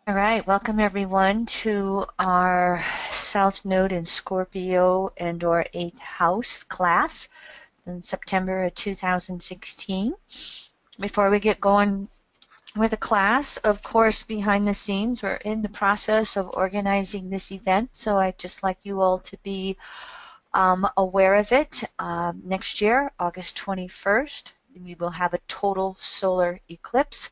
All right, welcome everyone to our South Node in Scorpio and or 8th house class in September of 2016. Before we get going with the class, of course, behind the scenes, we're in the process of organizing this event, so I'd just like you all to be aware of it. Next year, August 21st, we will have a total solar eclipse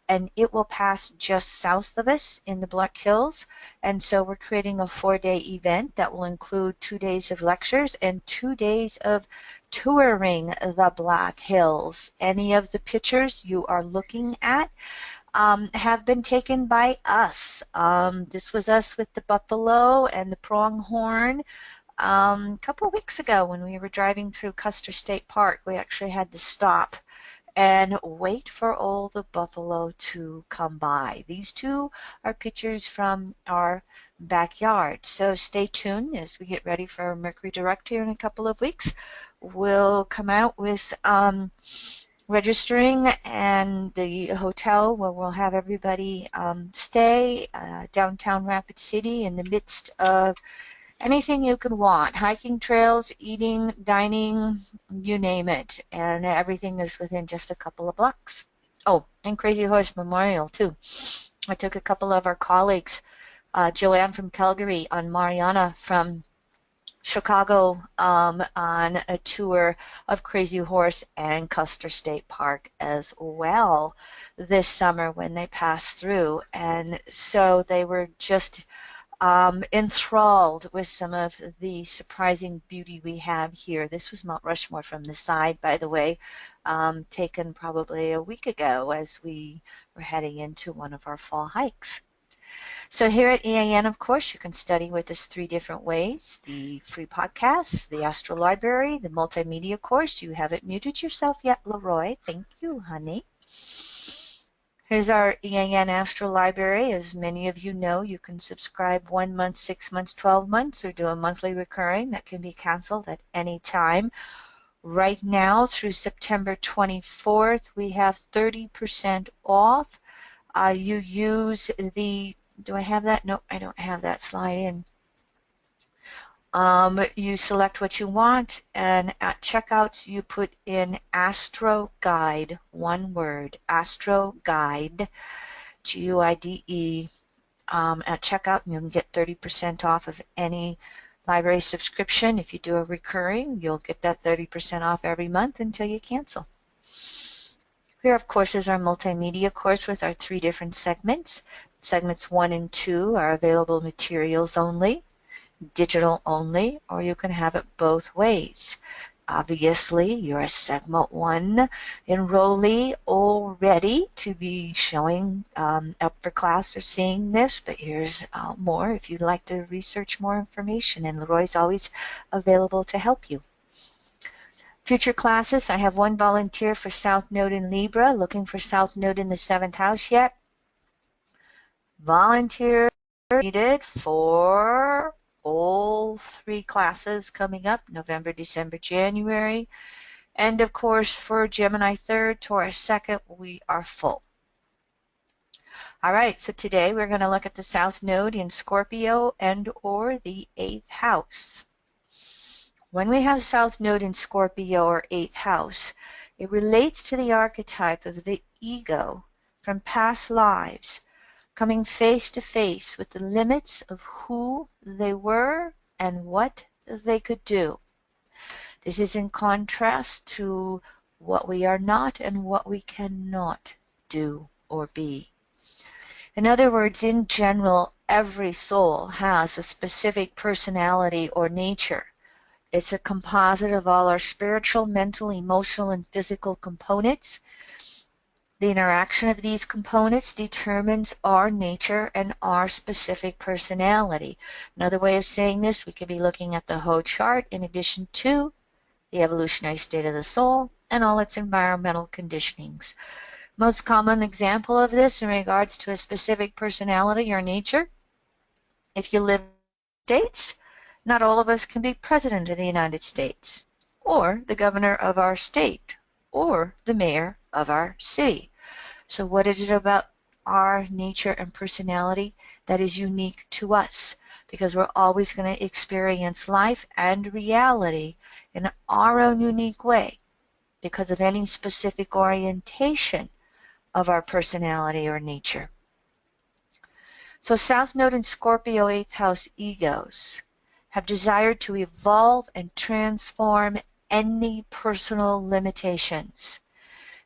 and it will pass just south of us in the Black Hills. And so we're creating a 4-day event that will include 2 days of lectures and 2 days of touring the Black Hills. Any of the pictures you are looking at have been taken by us. This was us with the buffalo and the pronghorn. A couple of weeks ago when we were driving through Custer State Park, we actually had to stop and wait for all the buffalo to come by. These two are pictures from our backyard. So stay tuned as we get ready for Mercury Direct here in a couple of weeks. We'll come out with registering and the hotel where we'll have everybody stay downtown Rapid City in the midst of anything you could want. Hiking trails, eating, dining, you name it. And everything is within just a couple of blocks. Oh, and Crazy Horse Memorial, too. I took a couple of our colleagues, Joanne from Calgary and Mariana from Chicago, on a tour of Crazy Horse and Custer State Park as well this summer when they passed through. And so they were just enthralled with some of the surprising beauty we have here. This was Mount Rushmore from the side, by the way, taken probably a week ago as we were heading into one of our fall hikes. So here at EAN, of course, you can study with us 3 different ways: the free podcasts, the Astro Library, the multimedia course. You haven't muted yourself yet, Leroy. Thank you, honey. Here's our EAN Astro Library. As many of you know, you can subscribe 1 month, 6 months, 12 months, or do a monthly recurring that can be canceled at any time. Right now, through September 24th, we have 30% off. You use the, do I have that? No, I don't have that slide in. You select what you want, and at checkouts you put in Astro Guide, one word, Astro Guide, Guide, at checkout, and you can get 30% off of any library subscription. If you do a recurring, you'll get that 30% off every month until you cancel. Here, of course, is our multimedia course with our 3 different segments. Segments 1 and 2 are available materials only, digital only, or you can have it both ways. Obviously, you're a Segment 1 enrollee already to be showing up for class or seeing this, but here's more if you'd like to research more information, and Leroy's always available to help you. Future classes, I have 1 volunteer for South Node in Libra, looking for South Node in the 7th house yet. Volunteer needed for all 3 classes coming up, November, December, January. And of course, for Gemini 3rd, Taurus 2nd, we are full. All right, so today we're going to look at the South Node in Scorpio and or the 8th house. When we have South Node in Scorpio or 8th house, it relates to the archetype of the ego from past lives, coming face to face with the limits of who they were and what they could do. This is in contrast to what we are not and what we cannot do or be. In other words, in general, every soul has a specific personality or nature. It's a composite of all our spiritual, mental, emotional, and physical components. The interaction of these components determines our nature and our specific personality. Another way of saying this, we could be looking at the whole chart in addition to the evolutionary state of the soul and all its environmental conditionings. Most common example of this in regards to a specific personality or nature, if you live in the States, not all of us can be president of the United States, or the governor of our state, or the mayor of our city. So what is it about our nature and personality that is unique to us, because we're always going to experience life and reality in our own unique way because of any specific orientation of our personality or nature. So South Node in Scorpio 8th house egos have desired to evolve and transform any personal limitations.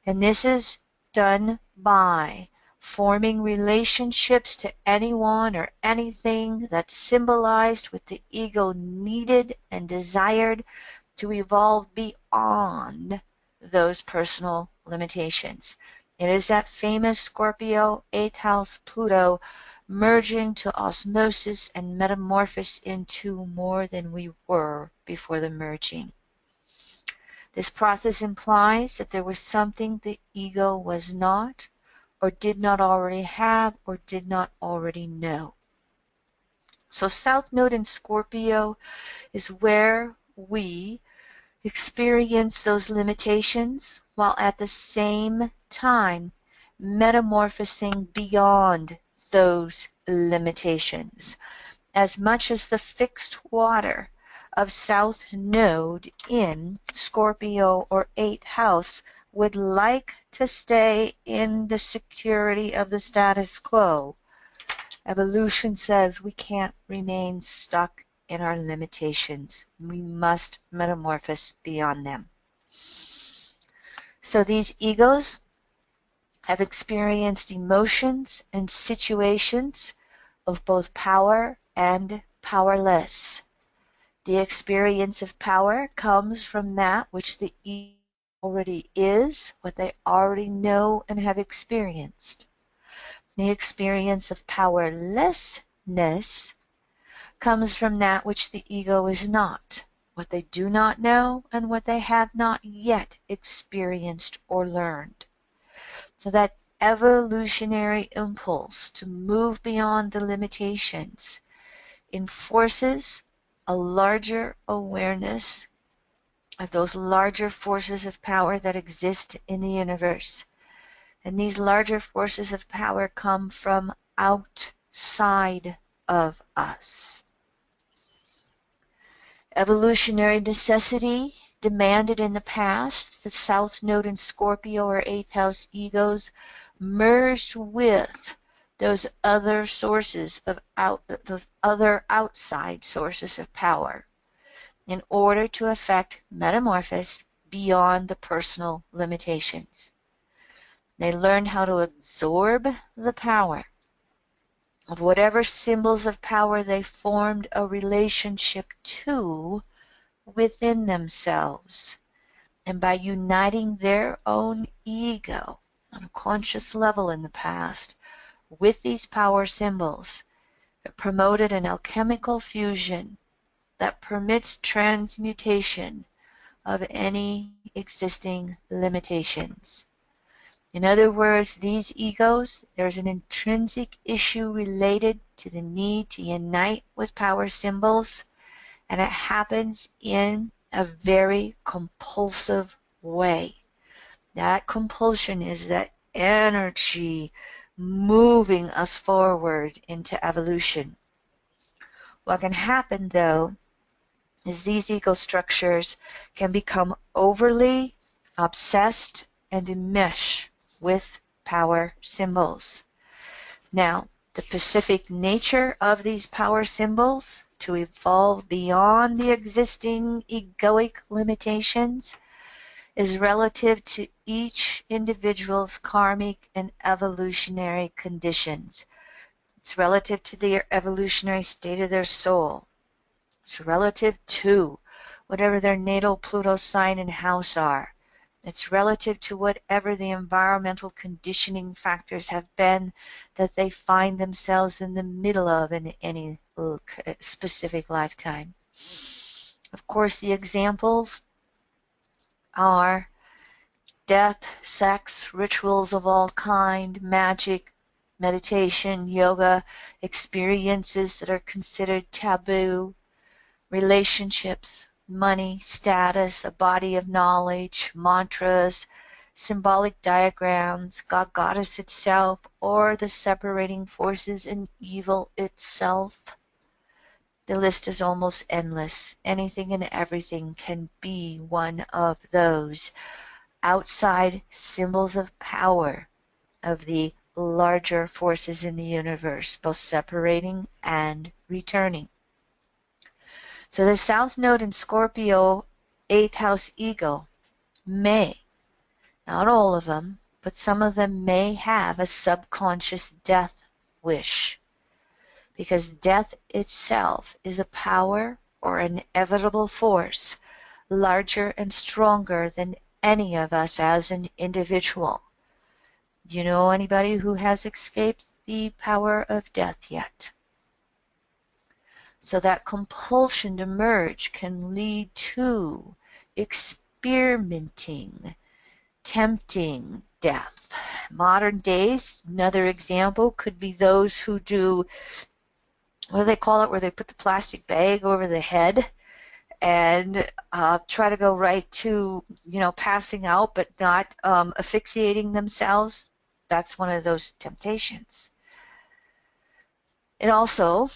And this is done by forming relationships to anyone or anything that's symbolized with the ego needed and desired to evolve beyond those personal limitations. It is that famous Scorpio 8th house Pluto merging to osmosis and metamorphosis into more than we were before the merging. This process implies that there was something the ego was not, or did not already have, or did not already know. So South Node in Scorpio is where we experience those limitations while at the same time metamorphosing beyond those limitations. As much as the fixed water of South Node in Scorpio or 8th house would like to stay in the security of the status quo, evolution says we can't remain stuck in our limitations. We must metamorphose beyond them. So these egos have experienced emotions and situations of both power and powerless. The experience of power comes from that which the ego already is, what they already know and have experienced. The experience of powerlessness comes from that which the ego is not, what they do not know and what they have not yet experienced or learned. So that evolutionary impulse to move beyond the limitations enforces a larger awareness of those larger forces of power that exist in the universe. And these larger forces of power come from outside of us. Evolutionary necessity demanded in the past that South Node in Scorpio or 8th house egos merged with those other sources of those other outside sources of power in order to effect metamorphosis beyond the personal limitations. They learned how to absorb the power of whatever symbols of power they formed a relationship to within themselves. And by uniting their own ego on a conscious level in the past with these power symbols, it promoted an alchemical fusion that permits transmutation of any existing limitations. In other words, these egos, there's an intrinsic issue related to the need to unite with power symbols, and it happens in a very compulsive way. That compulsion is that energy moving us forward into evolution. What can happen, though, is these ego structures can become overly obsessed and enmesh with power symbols. Now, the specific nature of these power symbols to evolve beyond the existing egoic limitations is relative to each individual's karmic and evolutionary conditions. It's relative to the evolutionary state of their soul. It's relative to whatever their natal Pluto sign and house are. It's relative to whatever the environmental conditioning factors have been that they find themselves in the middle of in any specific lifetime. Of course, the examples are death, sex, rituals of all kind, magic, meditation, yoga, experiences that are considered taboo, relationships, money, status, a body of knowledge, mantras, symbolic diagrams, God Goddess itself, or the separating forces in evil itself. The list is almost endless. Anything and everything can be one of those outside symbols of power of the larger forces in the universe, both separating and returning. So the South Node in Scorpio, 8th house ego, may, not all of them, but some of them may have a subconscious death wish, because death itself is a power or an inevitable force larger and stronger than any of us as an individual. Do you know anybody who has escaped the power of death yet? So that compulsion to merge can lead to experimenting, tempting death. Modern days, another example could be those who do, what do they call it, where they put the plastic bag over the head and try to go right to, passing out, but not asphyxiating themselves. That's one of those temptations. It also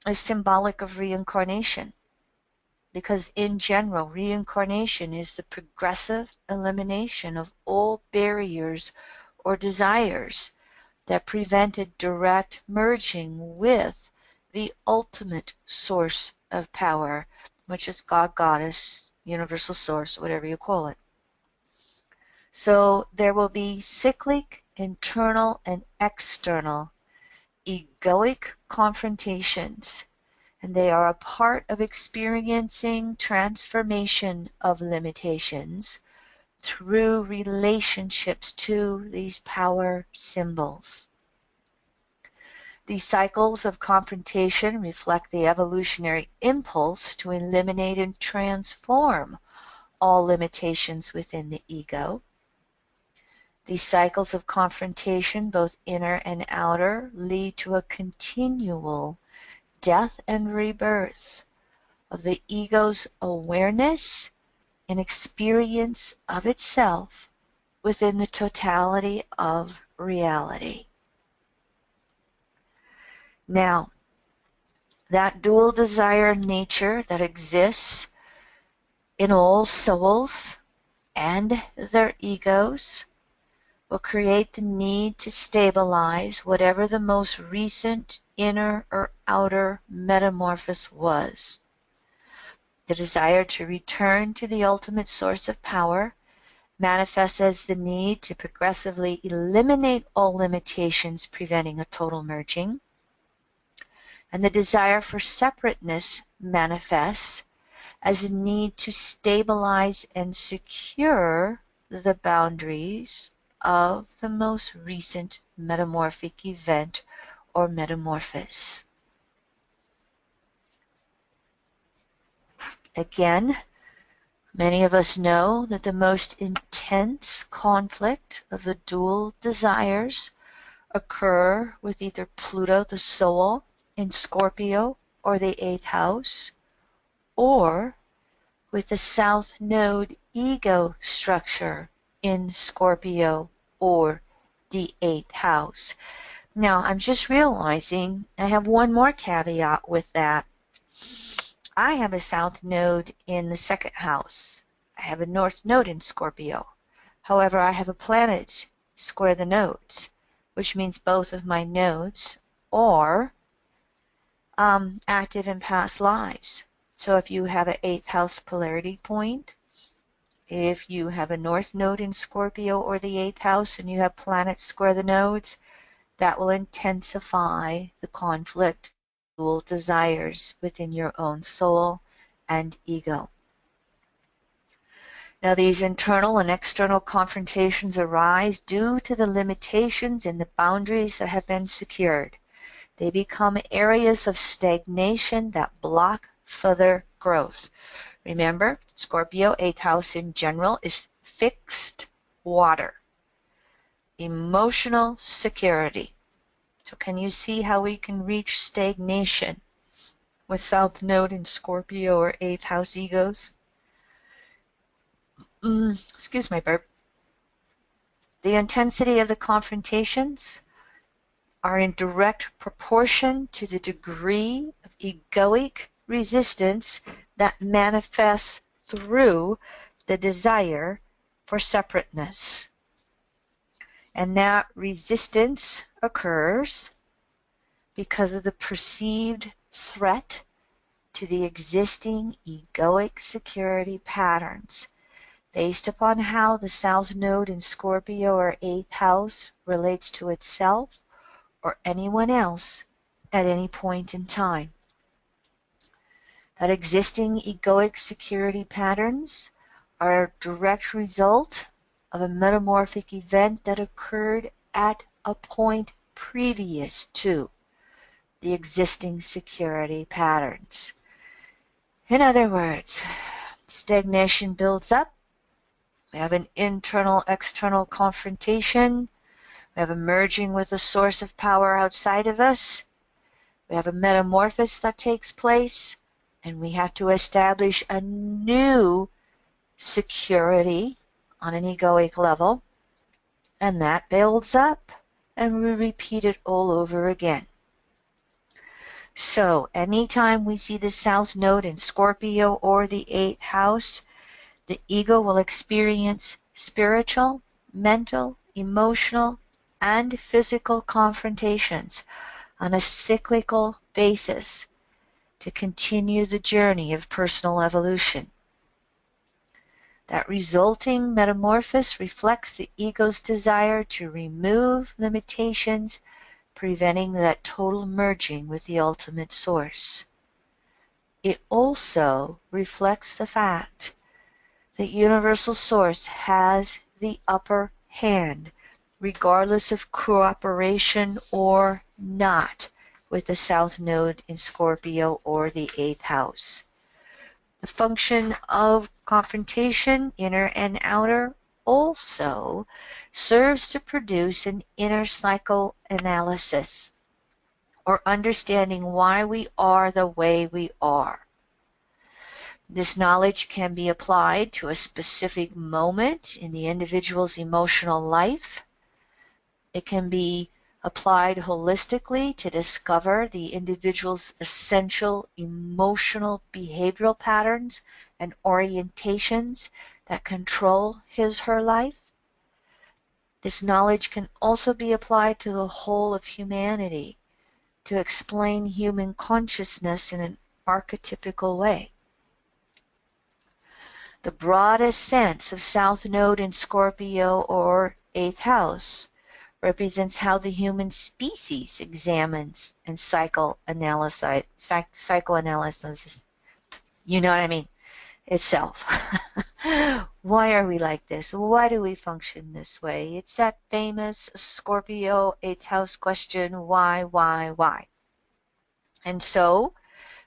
is symbolic of reincarnation, because in general, reincarnation is the progressive elimination of all barriers or desires that prevented direct merging with the ultimate source of power, which is God, Goddess, Universal Source, whatever you call it. So there will be cyclic, internal, and external egoic confrontations, and they are a part of experiencing transformation of limitations through relationships to these power symbols. These cycles of confrontation reflect the evolutionary impulse to eliminate and transform all limitations within the ego. These cycles of confrontation, both inner and outer, lead to a continual death and rebirth of the ego's awareness and experience of itself within the totality of reality. Now, that dual desire nature that exists in all souls and their egos will create the need to stabilize whatever the most recent inner or outer metamorphosis was. The desire to return to the ultimate source of power manifests as the need to progressively eliminate all limitations preventing a total merging. And the desire for separateness manifests as a need to stabilize and secure the boundaries of the most recent metamorphic event or metamorphosis. Again, many of us know that the most intense conflict of the dual desires occur with either Pluto, the soul, in Scorpio or the 8th house, or with the South Node ego structure in Scorpio or the 8th house. Now, I'm just realizing I have one more caveat with that. I have a South Node in the 2nd house. I have a North Node in Scorpio. However, I have a planet square the nodes, which means both of my nodes are active in past lives. So if you have an 8th house polarity point, if you have a North Node in Scorpio or the 8th house and you have planets square the nodes, that will intensify the conflict, dual desires within your own soul and ego. Now, these internal and external confrontations arise due to the limitations in the boundaries that have been secured. They become areas of stagnation that block further growth. Remember, Scorpio 8th house in general is fixed water, emotional security. So can you see how we can reach stagnation with South Node in Scorpio or 8th house egos? Excuse my burp. The intensity of the confrontations are in direct proportion to the degree of egoic resistance that manifests through the desire for separateness. And that resistance occurs because of the perceived threat to the existing egoic security patterns based upon how the South Node in Scorpio or 8th house relates to itself or anyone else at any point in time. That existing egoic security patterns are a direct result of a metamorphic event that occurred at a point previous to the existing security patterns. In other words, stagnation builds up. We have an internal-external confrontation. We have a merging with a source of power outside of us. We have a metamorphosis that takes place, and we have to establish a new security on an egoic level, and that builds up, and we repeat it all over again. So anytime we see the South Node in Scorpio or the 8th house, the ego will experience spiritual, mental, emotional, and physical confrontations on a cyclical basis to continue the journey of personal evolution. That resulting metamorphosis reflects the ego's desire to remove limitations, preventing that total merging with the ultimate source. It also reflects the fact that universal source has the upper hand, regardless of cooperation or not with the South Node in Scorpio or the 8th house. The function of confrontation, inner and outer, also serves to produce an inner psychoanalysis, or understanding why we are the way we are. This knowledge can be applied to a specific moment in the individual's emotional life. It can be applied holistically to discover the individual's essential emotional behavioral patterns and orientations that control his/her life. This knowledge can also be applied to the whole of humanity to explain human consciousness in an archetypical way. The broadest sense of South Node in Scorpio or 8th house represents how the human species examines and psychoanalyzes, you know what I mean, itself. Why are we like this? Why do we function this way? It's that famous Scorpio 8th house question, why? And so,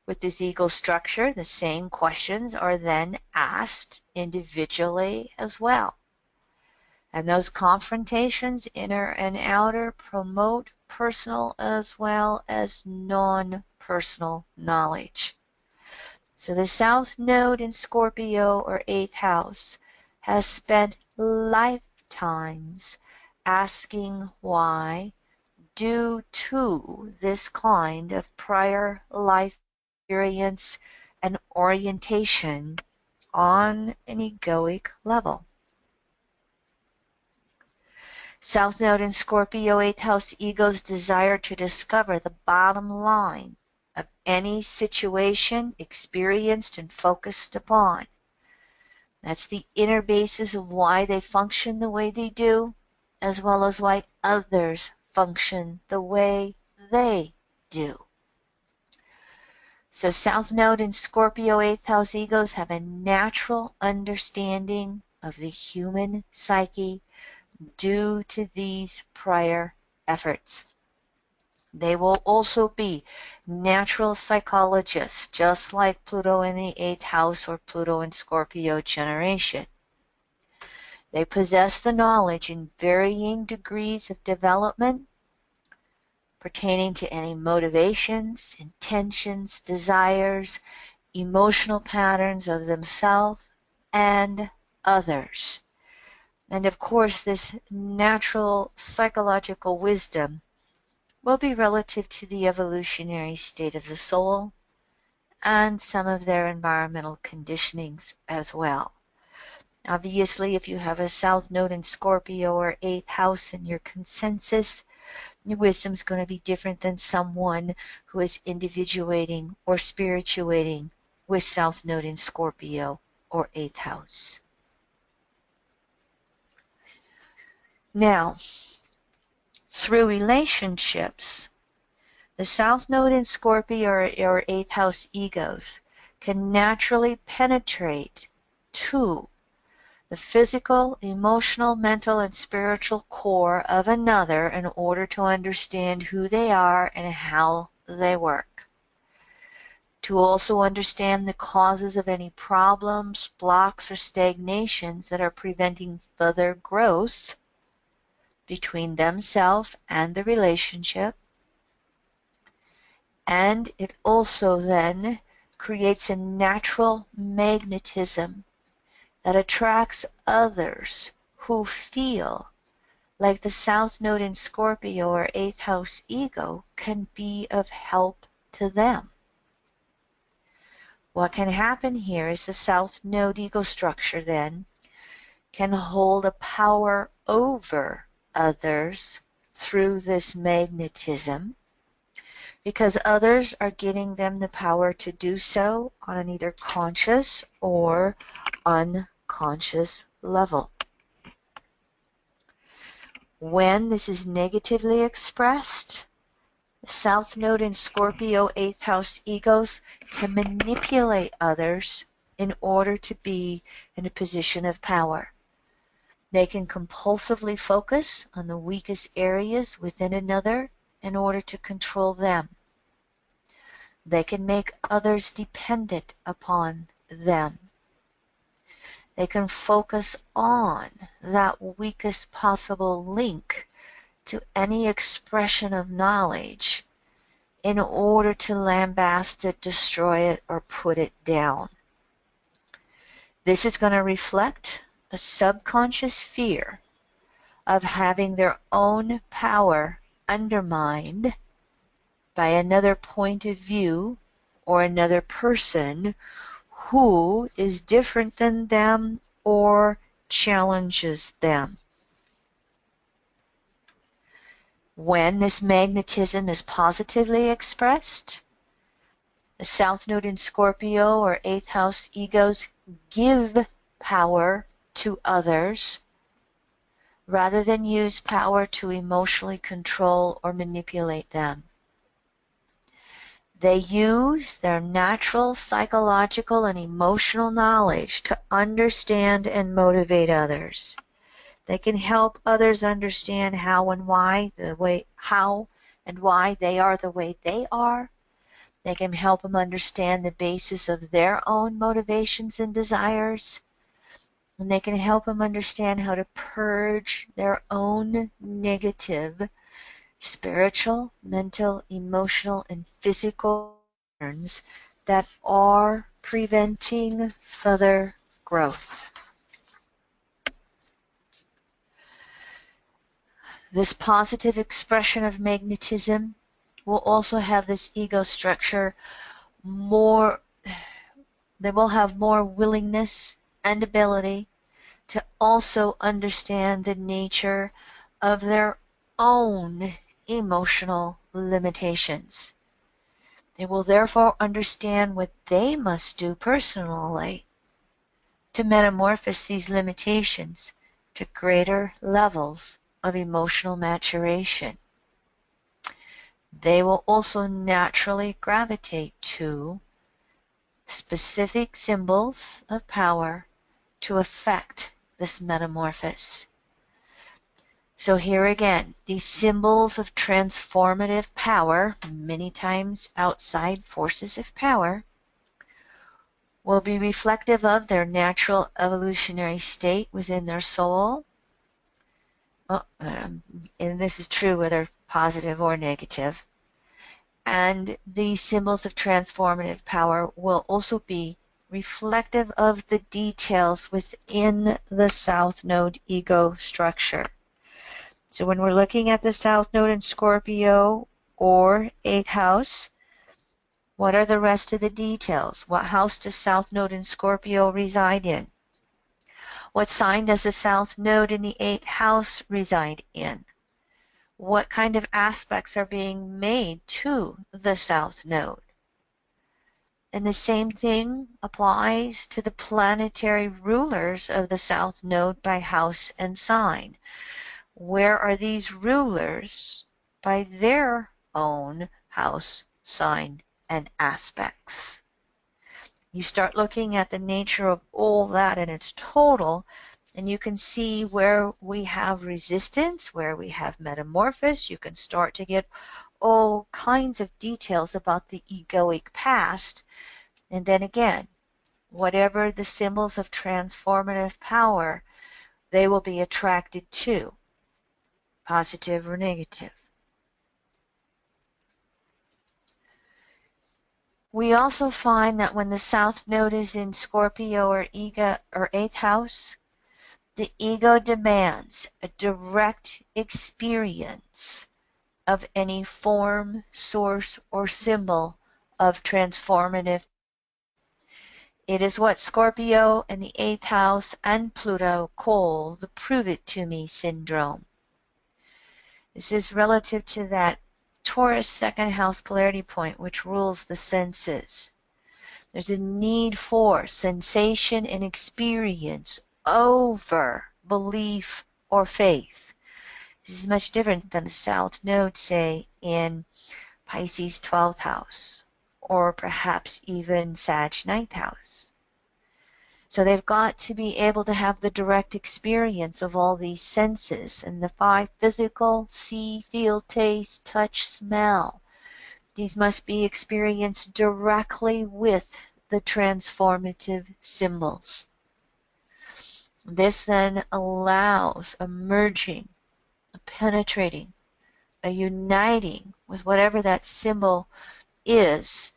with this ego structure, the same questions are then asked individually as well. And those confrontations, inner and outer, promote personal as well as non-personal knowledge. So the South Node in Scorpio or 8th house has spent lifetimes asking why, due to this kind of prior life experience and orientation on an egoic level. South Node in Scorpio 8th house ego's desire to discover the bottom line of any situation experienced and focused upon. That's the inner basis of why they function the way they do, as well as why others function the way they do. So South Node in Scorpio 8th house egos have a natural understanding of the human psyche due to these prior efforts. They will also be natural psychologists, just like Pluto in the 8th house or Pluto in Scorpio generation. They possess the knowledge in varying degrees of development pertaining to any motivations, intentions, desires, emotional patterns of themselves and others. And of course, this natural psychological wisdom will be relative to the evolutionary state of the soul and some of their environmental conditionings as well. Obviously, if you have a South Node in Scorpio or 8th house in your consensus, your wisdom is going to be different than someone who is individuating or spirituating with South Node in Scorpio or 8th house. Now, through relationships, the South Node in Scorpio or 8th house egos can naturally penetrate to the physical, emotional, mental, and spiritual core of another in order to understand who they are and how they work. To also understand the causes of any problems, blocks, or stagnations that are preventing further growth between themselves and the relationship. And it also then creates a natural magnetism that attracts others who feel like the South Node in Scorpio or 8th house ego can be of help to them. What can happen here is the South Node ego structure then can hold a power over others through this magnetism, because others are giving them the power to do so on an either conscious or unconscious level. When this is negatively expressed, the South Node in Scorpio 8th house egos can manipulate others in order to be in a position of power. They can compulsively focus on the weakest areas within another in order to control them. They can make others dependent upon them. They can focus on that weakest possible link to any expression of knowledge in order to lambast it, destroy it, or put it down. This is going to reflect a subconscious fear of having their own power undermined by another point of view or another person who is different than them or challenges them. When this magnetism is positively expressed, the South Node in Scorpio or 8th house egos give power to others rather than use power to emotionally control or manipulate them. They use their natural psychological and emotional knowledge to understand and motivate others. They can help others understand how and why they are the way they are. They can help them understand the basis of their own motivations and desires. And they can help them understand how to purge their own negative spiritual, mental, emotional, and physical patterns that are preventing further growth. This positive expression of magnetism will also have this ego structure they will have more willingness and ability to also understand the nature of their own emotional limitations. They will therefore understand what they must do personally to metamorphose these limitations to greater levels of emotional maturation. They will also naturally gravitate to specific symbols of power to affect this metamorphosis. So here again, these symbols of transformative power, many times outside forces of power, will be reflective of their natural evolutionary state within their soul. And this is true whether positive or negative. And these symbols of transformative power will also be reflective of the details within the South Node ego structure. So when we're looking at the South Node in Scorpio or 8th house, what are the rest of the details? What house does South Node in Scorpio reside in? What sign does the South Node in the 8th house reside in? What kind of aspects are being made to the South Node? And the same thing applies to the planetary rulers of the South Node by house and sign. Where are these rulers by their own house, sign, and aspects? You start looking at the nature of all that in its total, and you can see where we have resistance, where we have metamorphosis. You can start to get all kinds of details about the egoic past. And then again, whatever the symbols of transformative power, they will be attracted to, positive or negative. We also find that when the South Node is in Scorpio or ego or 8th house, the ego demands a direct experience of any form, source, or symbol of transformative. It is what Scorpio and the 8th house and Pluto call the prove it to me syndrome. This is relative to that Taurus second house polarity point, which rules the senses. There's a need for sensation and experience over belief or faith. This is much different than the South Node, say, in Pisces 12th house, or perhaps even Sag 9th house. So they've got to be able to have the direct experience of all these senses and the 5 physical: see, feel, taste, touch, smell. These must be experienced directly with the transformative symbols. This then allows a merging, a penetrating, a uniting with whatever that symbol is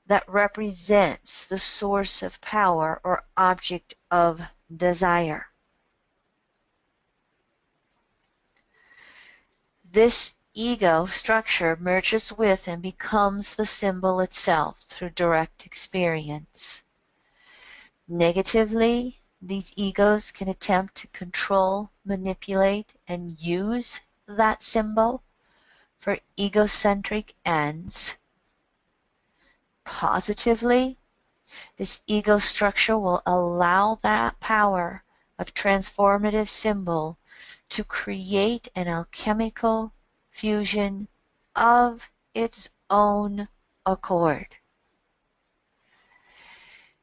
that represents the source of power or object of desire. This ego structure merges with and becomes the symbol itself through direct experience. Negatively, these egos can attempt to control, manipulate, and use that symbol for egocentric ends. Positively, this ego structure will allow that power of transformative symbol to create an alchemical fusion of its own accord.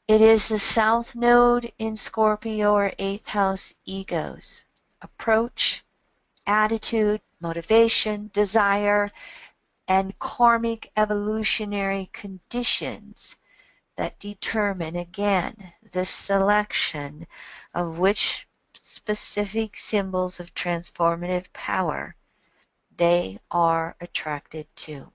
It is the South Node in Scorpio or 8th house egos approach, attitude, motivation, desire, and karmic evolutionary conditions that determine again the selection of which specific symbols of transformative power they are attracted to.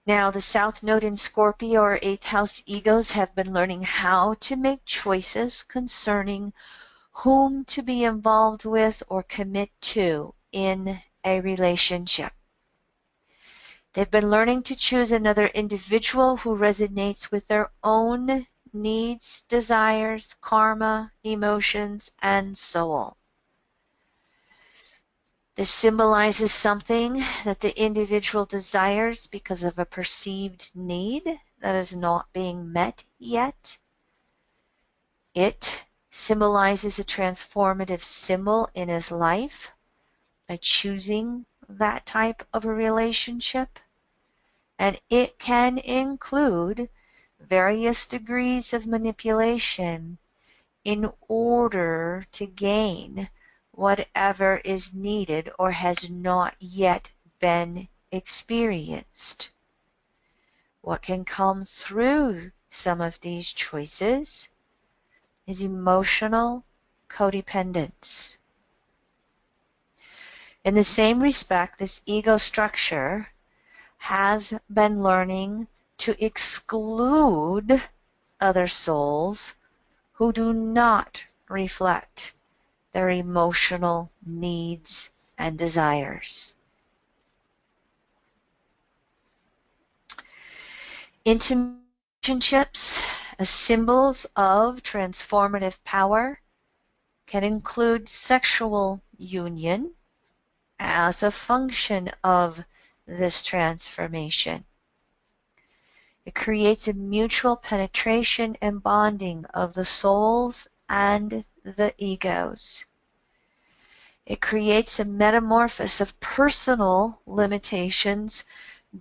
Now, the South Node in Scorpio or 8th house egos have been learning how to make choices concerning whom to be involved with or commit to in a relationship. They've been learning to choose another individual who resonates with their own needs, desires, karma, emotions, and soul. This symbolizes something that the individual desires because of a perceived need that is not being met yet. It symbolizes a transformative symbol in his life by choosing that type of a relationship. And it can include various degrees of manipulation in order to gain whatever is needed or has not yet been experienced. What can come through some of these choices is emotional codependence. In the same respect, this ego structure has been learning to exclude other souls who do not reflect their emotional needs and desires. Intimate relationships as symbols of transformative power can include sexual union as a function of this transformation. It creates a mutual penetration and bonding of the souls and the egos. It creates a metamorphosis of personal limitations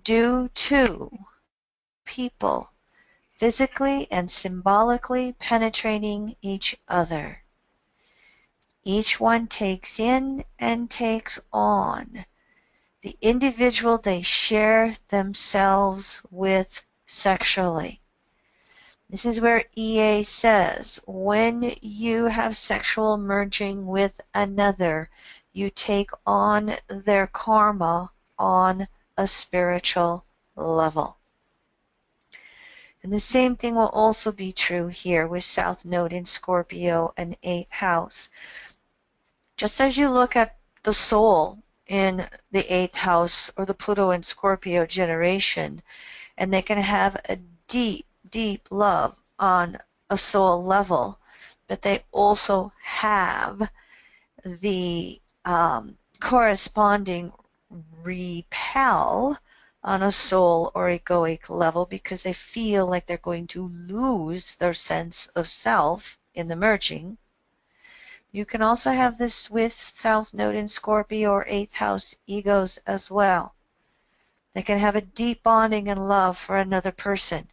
due to people physically and symbolically penetrating each other. Each one takes in and takes on the individual they share themselves with sexually. This is where EA says, when you have sexual merging with another, you take on their karma on a spiritual level. And the same thing will also be true here with South Node in Scorpio and 8th house. Just as you look at the soul in the 8th house or the Pluto in Scorpio generation, and they can have a deep, deep love on a soul level, but they also have the corresponding repel on a soul or egoic level because they feel like they're going to lose their sense of self in the merging. You can also have this with South Node in Scorpio or 8th house egos as well. They can have a deep bonding and love for another person,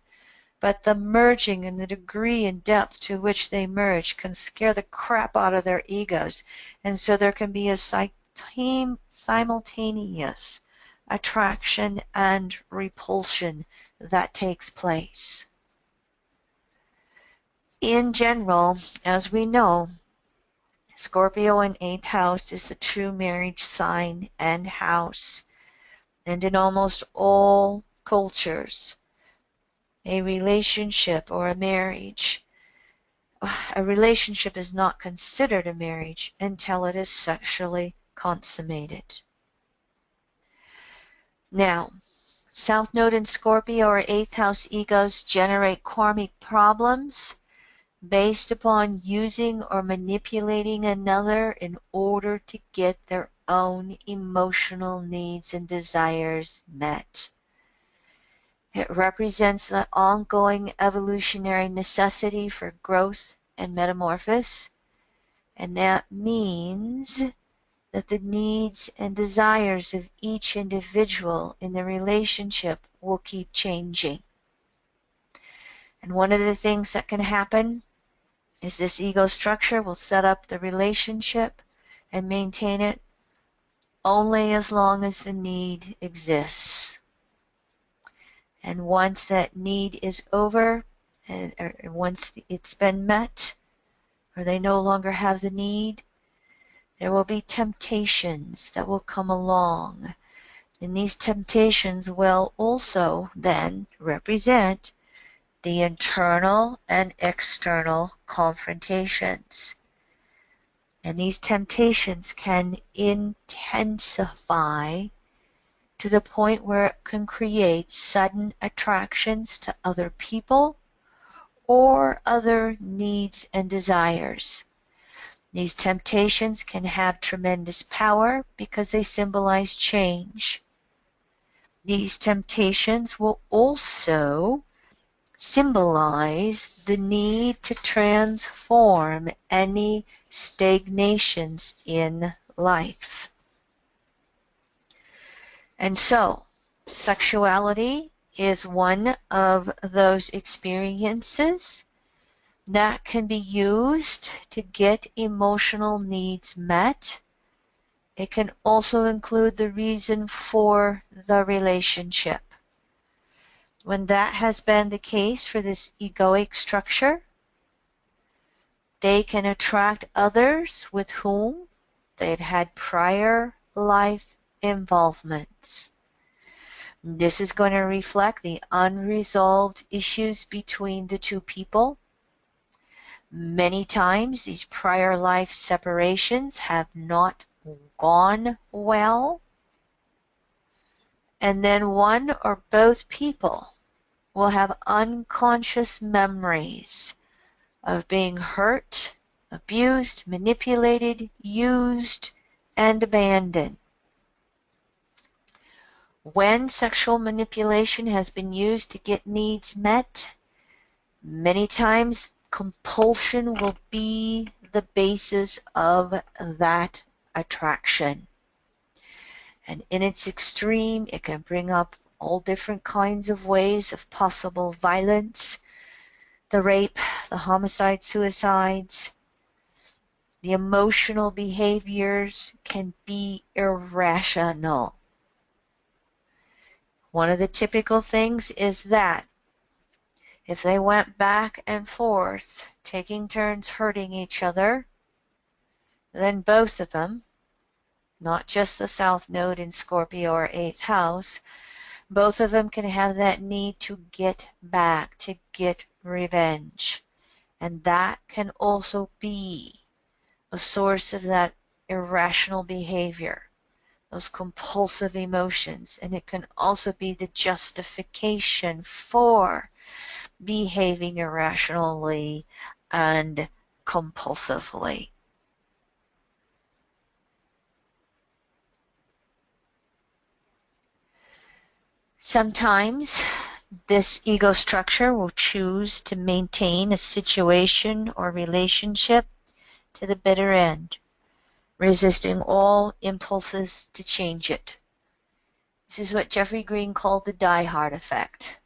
but the merging and the degree and depth to which they merge can scare the crap out of their egos, and so there can be a simultaneous attraction and repulsion that takes place. In general, as we know, Scorpio in 8th house is the true marriage sign and house. And in almost all cultures, a relationship or a relationship is not considered a marriage until it is sexually consummated. Now, South Node in Scorpio or 8th house egos generate karmic problems based upon using or manipulating another in order to get their own emotional needs and desires met. It represents the ongoing evolutionary necessity for growth and metamorphosis, and that means that the needs and desires of each individual in the relationship will keep changing. And one of the things that can happen is this ego structure will set up the relationship and maintain it only as long as the need exists. And once that need is over, or once it's been met, or they no longer have the need, there will be temptations that will come along. And these temptations will also then represent the internal and external confrontations. And these temptations can intensify to the point where it can create sudden attractions to other people or other needs and desires. These temptations can have tremendous power because they symbolize change. These temptations will also symbolize the need to transform any stagnations in life. And so, sexuality is one of those experiences that can be used to get emotional needs met. It can also include the reason for the relationship. When that has been the case for this egoic structure, they can attract others with whom they'd had prior life involvements. This is going to reflect the unresolved issues between the two people. Many times these prior life separations have not gone well. And then one or both people will have unconscious memories of being hurt, abused, manipulated, used, and abandoned. When sexual manipulation has been used to get needs met, many times compulsion will be the basis of that attraction. And in its extreme, it can bring up all different kinds of ways of possible violence, the rape, the homicide, suicides. The emotional behaviors can be irrational. One of the typical things is that if they went back and forth, taking turns hurting each other, then both of them, not just the South Node in Scorpio or 8th house, both of them can have that need to get back, to get revenge. And that can also be a source of that irrational behavior, those compulsive emotions. And it can also be the justification for behaving irrationally and compulsively. Sometimes this ego structure will choose to maintain a situation or relationship to the bitter end, resisting all impulses to change it. This is what Jeffrey Green called the Diehard Effect.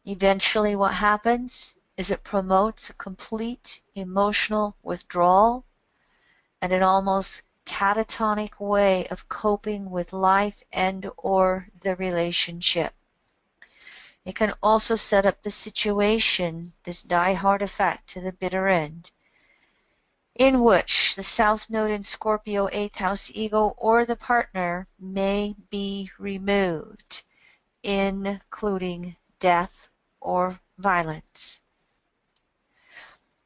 Eventually what happens is it promotes a complete emotional withdrawal and an almost catatonic way of coping with life and or the relationship. It can also set up the situation, this diehard effect to the bitter end, in which the South Node in Scorpio 8th house ego or the partner may be removed, including death or violence.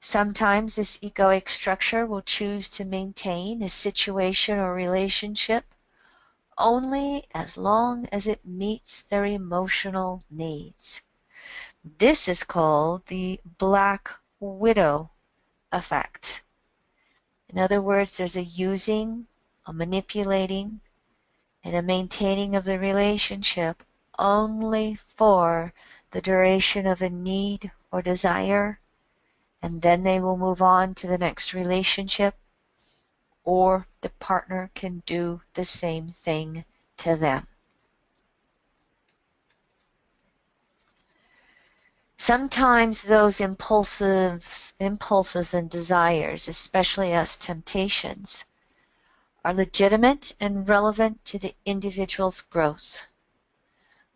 Sometimes this egoic structure will choose to maintain a situation or relationship only as long as it meets their emotional needs. This is called the Black Widow effect. In other words, there's a using, a manipulating, and a maintaining of the relationship only for the duration of a need or desire, and then they will move on to the next relationship, or the partner can do the same thing to them. Sometimes those impulses and desires, especially as temptations, are legitimate and relevant to the individual's growth.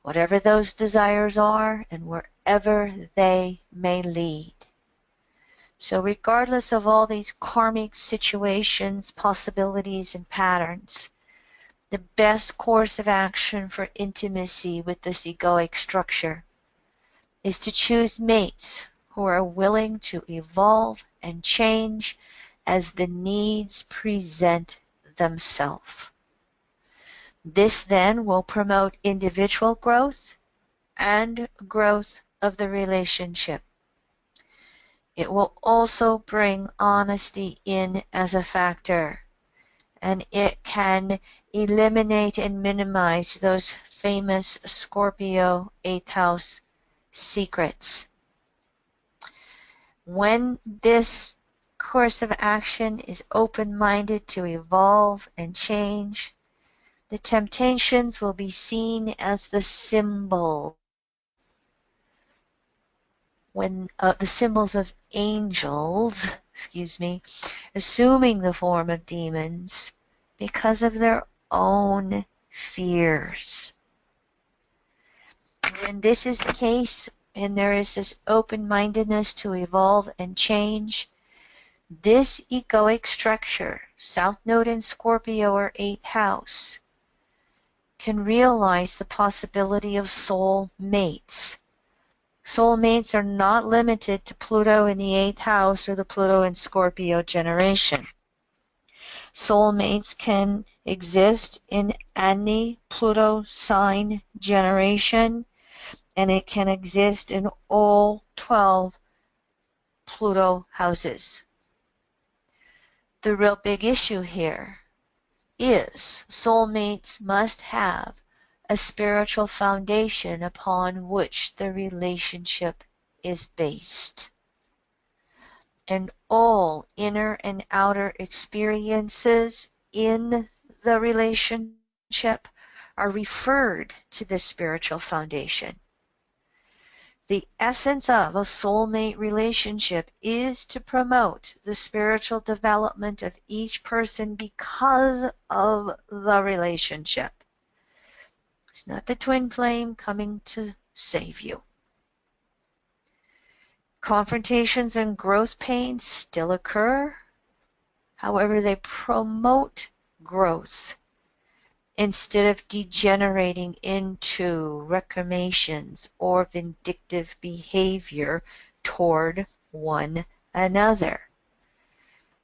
Whatever those desires are and wherever they may lead. So regardless of all these karmic situations, possibilities, and patterns, the best course of action for intimacy with this egoic structure is to choose mates who are willing to evolve and change as the needs present themselves. This then will promote individual growth and growth of the relationship. It will also bring honesty in as a factor, and it can eliminate and minimize those famous Scorpio 8th house secrets. When this course of action is open-minded to evolve and change, the temptations will be seen as the symbol. When the symbols of angels, assuming the form of demons because of their own fears. When this is the case, and there is this open-mindedness to evolve and change, this egoic structure, South Node in Scorpio or 8th house, can realize the possibility of soul mates. Soul mates are not limited to Pluto in the 8th house or the Pluto in Scorpio generation. Soul mates can exist in any Pluto sign generation, and it can exist in all 12 Pluto houses. The real big issue here is soulmates must have a spiritual foundation upon which the relationship is based. And all inner and outer experiences in the relationship are referred to the spiritual foundation. The essence of a soulmate relationship is to promote the spiritual development of each person because of the relationship. It's not the twin flame coming to save you. Confrontations and growth pains still occur. However, they promote growth instead of degenerating into recriminations or vindictive behavior toward one another.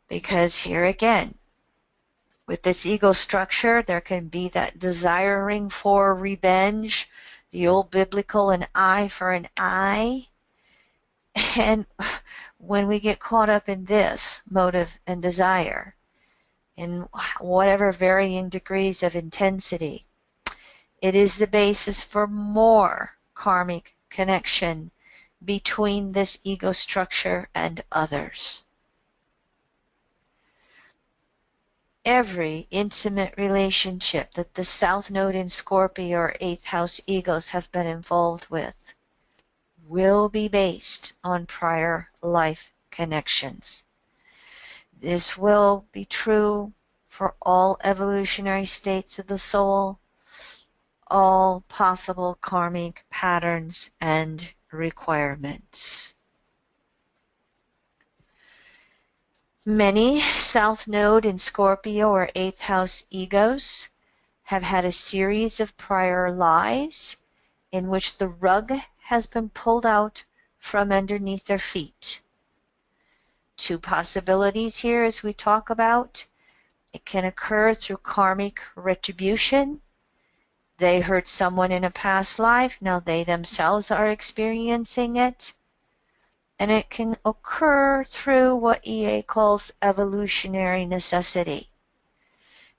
Because here again, with this ego structure, there can be that desiring for revenge, the old biblical an eye for an eye. And when we get caught up in this motive and desire, in whatever varying degrees of intensity, it is the basis for more karmic connection between this ego structure and others. Every intimate relationship that the South Node in Scorpio or 8th house egos have been involved with will be based on prior life connections. This will be true for all evolutionary states of the soul, all possible karmic patterns and requirements. Many South Node in Scorpio or 8th house egos have had a series of prior lives in which the rug has been pulled out from underneath their feet. Two possibilities here as we talk about. It can occur through karmic retribution. They hurt someone in a past life, now they themselves are experiencing it. And it can occur through what EA calls evolutionary necessity.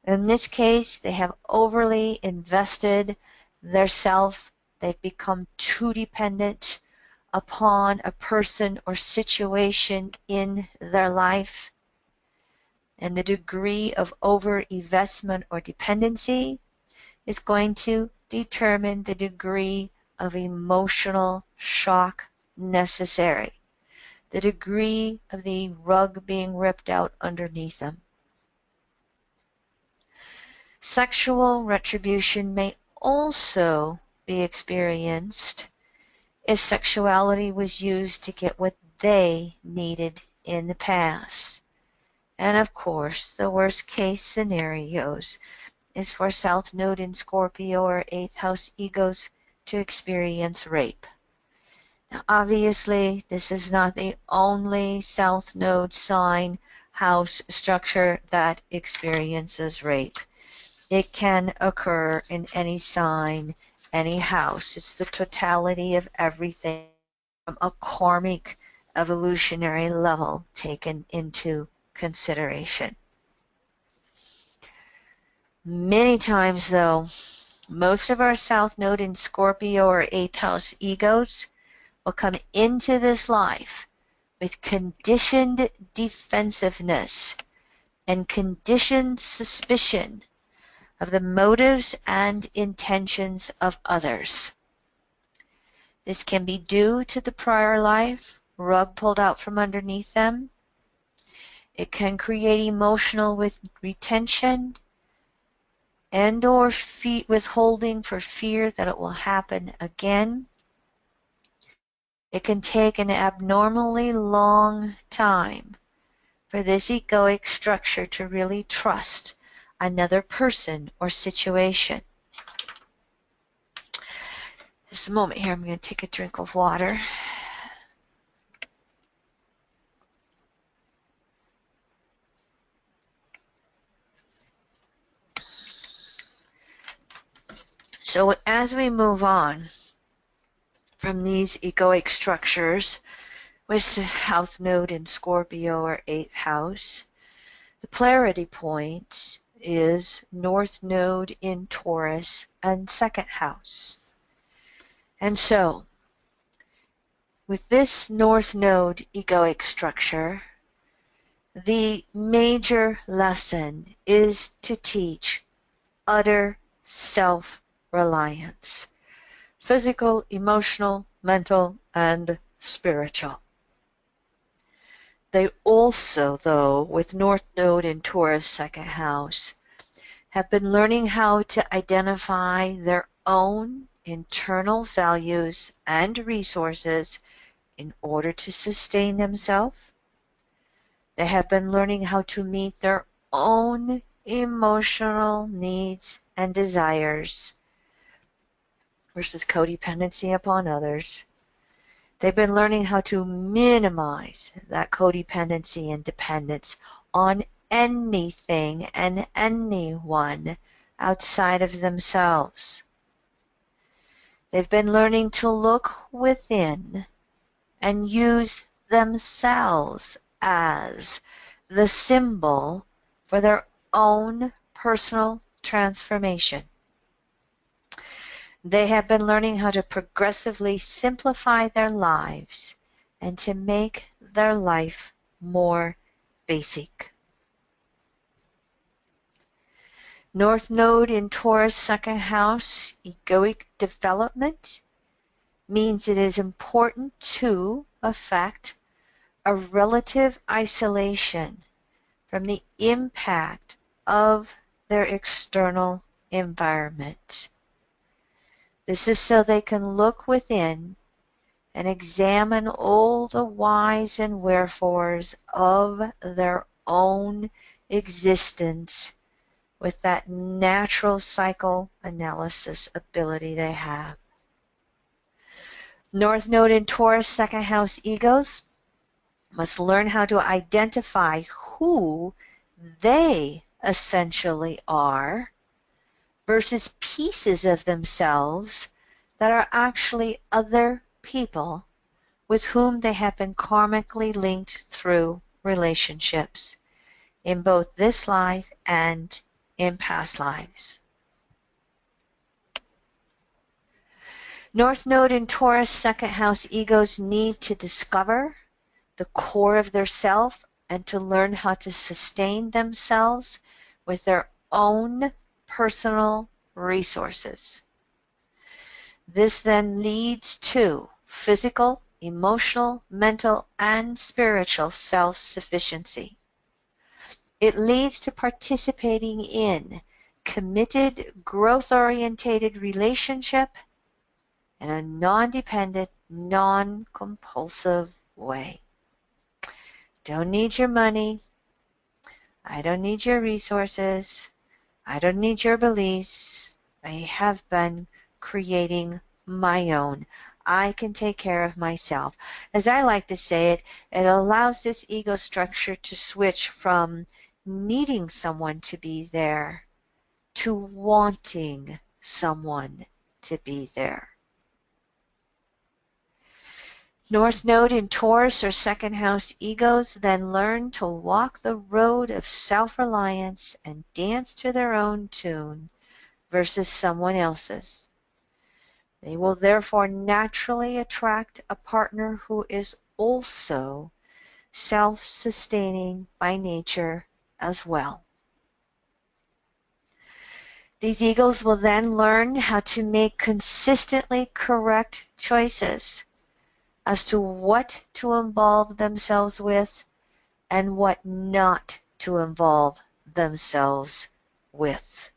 In this case, they have overly invested their self. They've become too dependent upon a person or situation in their life. And the degree of over-investment or dependency is going to determine the degree of emotional shock necessary, the degree of the rug being ripped out underneath them. Sexual retribution may also be experienced if sexuality was used to get what they needed in the past. And of course, the worst case scenarios is for South Node in Scorpio or 8th house egos to experience rape. Now, obviously, this is not the only South Node sign house structure that experiences rape. It can occur in any sign, any house. It's the totality of everything from a karmic evolutionary level taken into consideration. Many times, though, most of our South Node in Scorpio or 8th house egos will come into this life with conditioned defensiveness and conditioned suspicion of the motives and intentions of others. This can be due to the prior life, rug pulled out from underneath them. It can create emotional retention and or withholding for fear that it will happen again. It can take an abnormally long time for this egoic structure to really trust another person or situation. Just a moment here, I'm going to take a drink of water. So as we move on from these egoic structures with South Node in Scorpio or 8th house, the polarity point is North Node in Taurus and 2nd house. And so, with this North Node egoic structure, the major lesson is to teach utter self-reliance. Physical, emotional, mental, and spiritual. They also, though, with North Node in Taurus 2nd house, have been learning how to identify their own internal values and resources in order to sustain themselves. They have been learning how to meet their own emotional needs and desires versus codependency upon others. They've been learning how to minimize that codependency and dependence on anything and anyone outside of themselves. They've been learning to look within and use themselves as the symbol for their own personal transformation. They have been learning how to progressively simplify their lives and to make their life more basic. North Node in Taurus 2nd house, egoic development, means it is important to affect a relative isolation from the impact of their external environment. This is so they can look within and examine all the whys and wherefores of their own existence with that natural psychoanalysis ability they have. North Node in Taurus 2nd house egos must learn how to identify who they essentially are versus pieces of themselves that are actually other people with whom they have been karmically linked through relationships in both this life and in past lives. North Node in Taurus 2nd house egos need to discover the core of their self and to learn how to sustain themselves with their own personal resources. This then leads to physical, emotional, mental, and spiritual self-sufficiency. It leads to participating in committed, growth-orientated relationship in a non-dependent, non-compulsive way. Don't need your money. I don't need your resources. I don't need your beliefs. I have been creating my own. I can take care of myself. As I like to say it, it allows this ego structure to switch from needing someone to be there to wanting someone to be there. North Node in Taurus or 2nd house egos then learn to walk the road of self-reliance and dance to their own tune versus someone else's. They will therefore naturally attract a partner who is also self-sustaining by nature as well. These egos will then learn how to make consistently correct choices as to what to involve themselves with and what not to involve themselves with.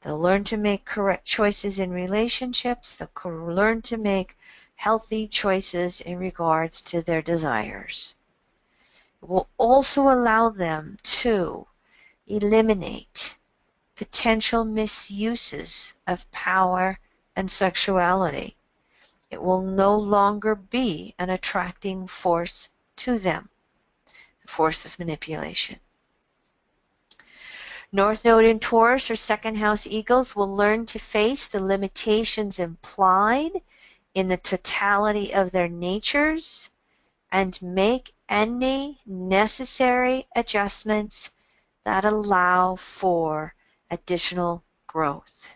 They'll learn to make correct choices in relationships. They'll learn to make healthy choices in regards to their desires. It will also allow them to eliminate potential misuses of power and sexuality. It will no longer be an attracting force to them, a force of manipulation. North Node in Taurus or second house eagles will learn to face the limitations implied in the totality of their natures and make any necessary adjustments that allow for additional growth.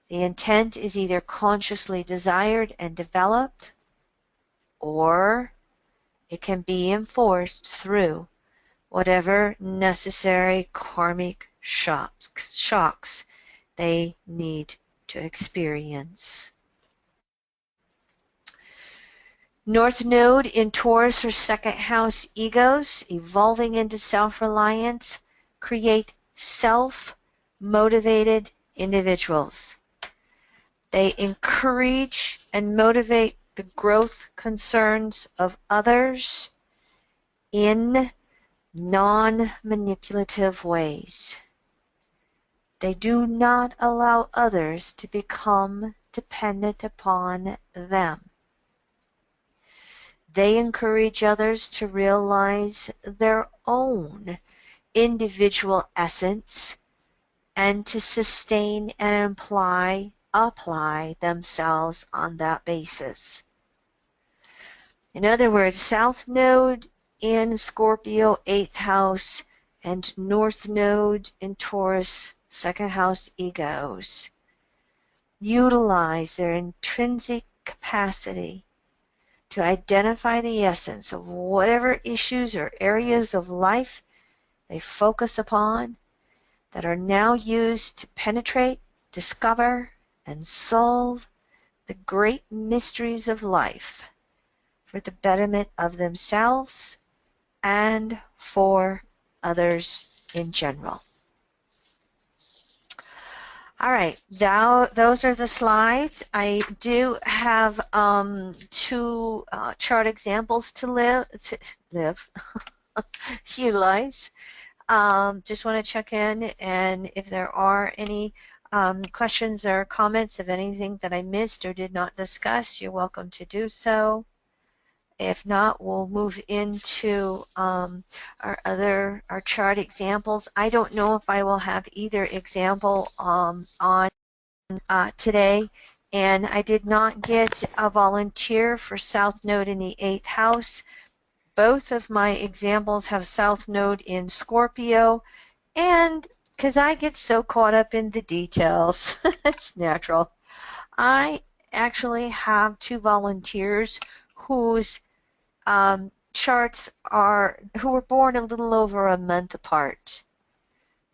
The intent is either consciously desired and developed, or it can be enforced through whatever necessary karmic shocks they need to experience. North Node in Taurus or second house egos evolving into self-reliance create self-motivated individuals. They encourage and motivate the growth concerns of others in non-manipulative ways. They do not allow others to become dependent upon them. They encourage others to realize their own individual essence and to sustain and apply themselves on that basis. In other words, South Node in Scorpio, 8th house, and North Node in Taurus, 2nd house egos utilize their intrinsic capacity to identify the essence of whatever issues or areas of life they focus upon that are now used to penetrate, discover, and solve the great mysteries of life for the betterment of themselves and for others in general. All right, those are the slides. I do have two chart examples to utilize. Just want to check in, and if there are any questions or comments of anything that I missed or did not discuss, you're welcome to do so. If not, we'll move into our chart examples. I don't know if I will have either example on today, and I did not get a volunteer for South Node in the 8th house. Both of my examples have South Node in Scorpio, and because I get so caught up in the details, it's natural. I actually have two volunteers whose charts who were born a little over a month apart.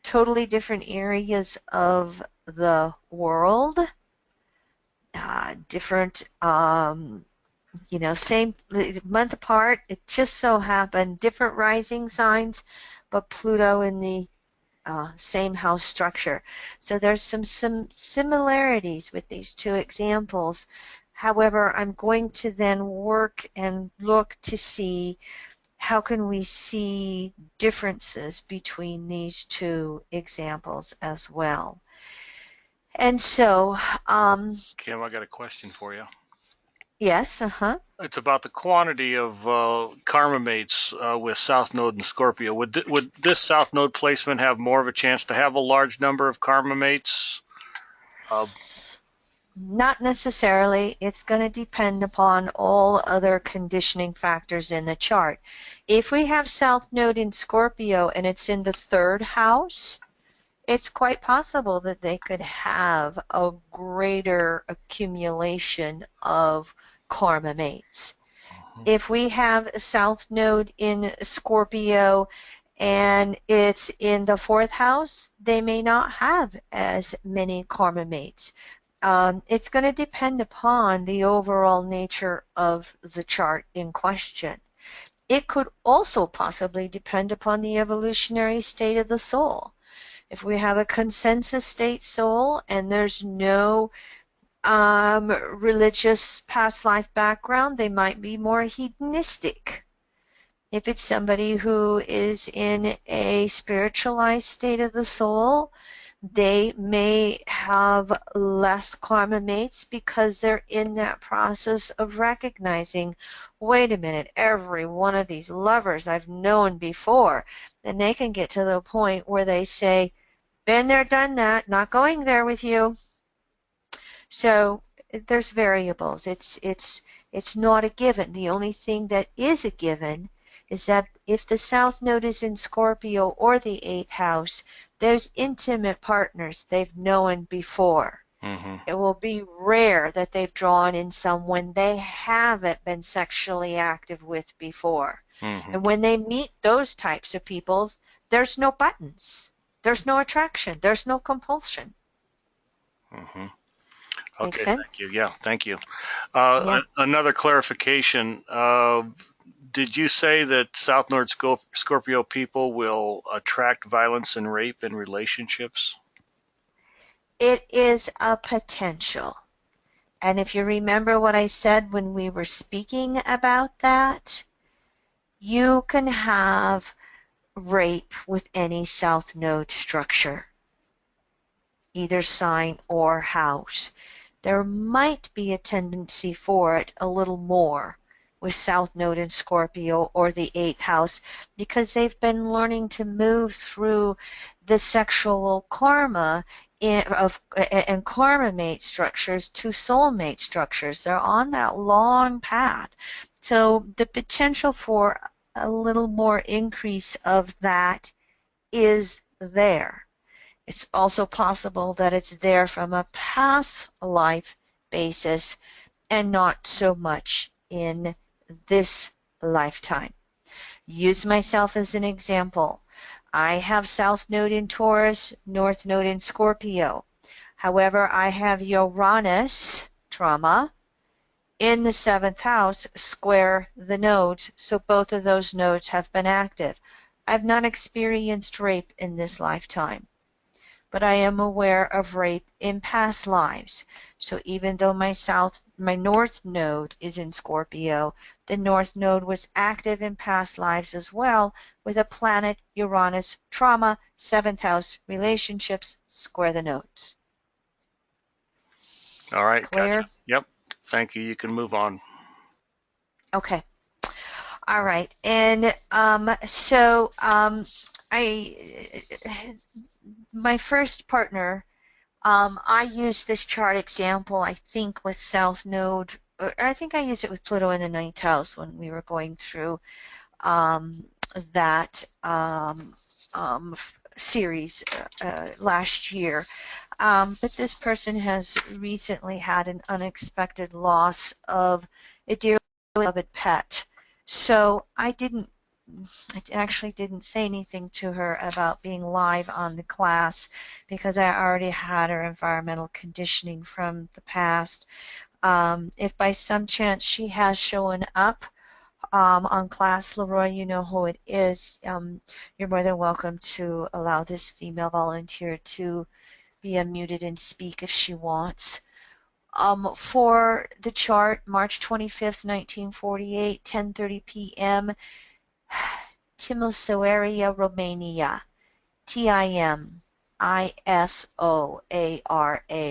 Totally different areas of the world, different, same month apart. It just so happened, different rising signs, but Pluto in the same house structure. So there's some similarities with these two examples. However, I'm going to then work and look to see how can we see differences between these two examples as well. And so, Kim, I got a question for you. Yes, It's about the quantity of karma mates with South Node and Scorpio. Would this South Node placement have more of a chance to have a large number of karma mates? Not necessarily. It's going to depend upon all other conditioning factors in the chart. If we have South Node in Scorpio and it's in the 3rd house, it's quite possible that they could have a greater accumulation of karma mates. If we have South Node in Scorpio and it's in the 4th house, they may not have as many karma mates. It's going to depend upon the overall nature of the chart in question. It could also possibly depend upon the evolutionary state of the soul. If we have a consensus state soul and there's no religious past life background, they might be more hedonistic. If it's somebody who is in a spiritualized state of the soul, They may have less karma mates because they're in that process of recognizing, wait a minute, every one of these lovers I've known before. And they can get to the point where they say, been there, done that, not going there with you. So there's variables. It's not a given. The only thing that is a given is that if the South Node is in Scorpio or the 8th house, there's intimate partners they've known before. Mm-hmm. It will be rare that they've drawn in someone they haven't been sexually active with before. Mm-hmm. And when they meet those types of people, there's no buttons. There's no attraction. There's no compulsion. Mm-hmm. Make Okay, thank sense? you. Yeah, thank you. Yeah. Another clarification. Did you say that South Node Scorpio people will attract violence and rape in relationships? It is a potential. And if you remember what I said when we were speaking about that, you can have rape with any South Node structure, either sign or house. There might be a tendency for it a little more with South Node in Scorpio or the 8th house because they've been learning to move through the sexual karma and karma mate structures to soulmate structures. They're on that long path. So the potential for a little more increase of that is there. It's also possible that it's there from a past life basis and not so much in this lifetime. Use myself as an example. I have South Node in Taurus, North Node in Scorpio. However, I have Uranus trauma in the 7th house square the nodes, so both of those nodes have been active. I've not experienced rape in this lifetime, but I am aware of rape in past lives. So even though my North Node is in Scorpio, the North Node was active in past lives as well, with a planet Uranus trauma, 7th house relationships, square the nodes. All right, gotcha. Clear? Yep. Thank you. You can move on. Okay. All right. And I my first partner, I used this chart example, I think, with South Node, or I think I used it with Pluto in the 9th house when we were going through um, that series last year. But this person has recently had an unexpected loss of a dearly beloved pet. So I actually didn't say anything to her about being live on the class because I already had her environmental conditioning from the past. If by some chance she has shown up on class, Leroy, you know who it is. You're more than welcome to allow this female volunteer to be unmuted and speak if she wants. For the chart, March 25th, 1948, 10:30 p.m., Timisoara, Romania. Timisoara,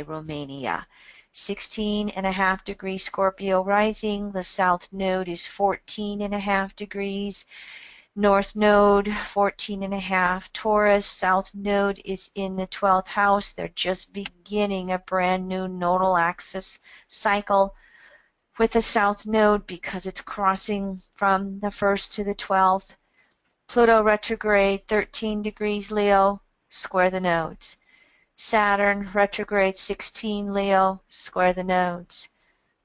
Romania. 16.5 degrees Scorpio rising. The South Node is 14.5 degrees. North Node 14.5. Taurus. South Node is in the 12th house. They're just beginning a brand new nodal axis cycle with the South Node because it's crossing from the 1st to the 12th. Pluto retrograde 13 degrees Leo, square the nodes. Saturn retrograde 16 Leo, square the nodes.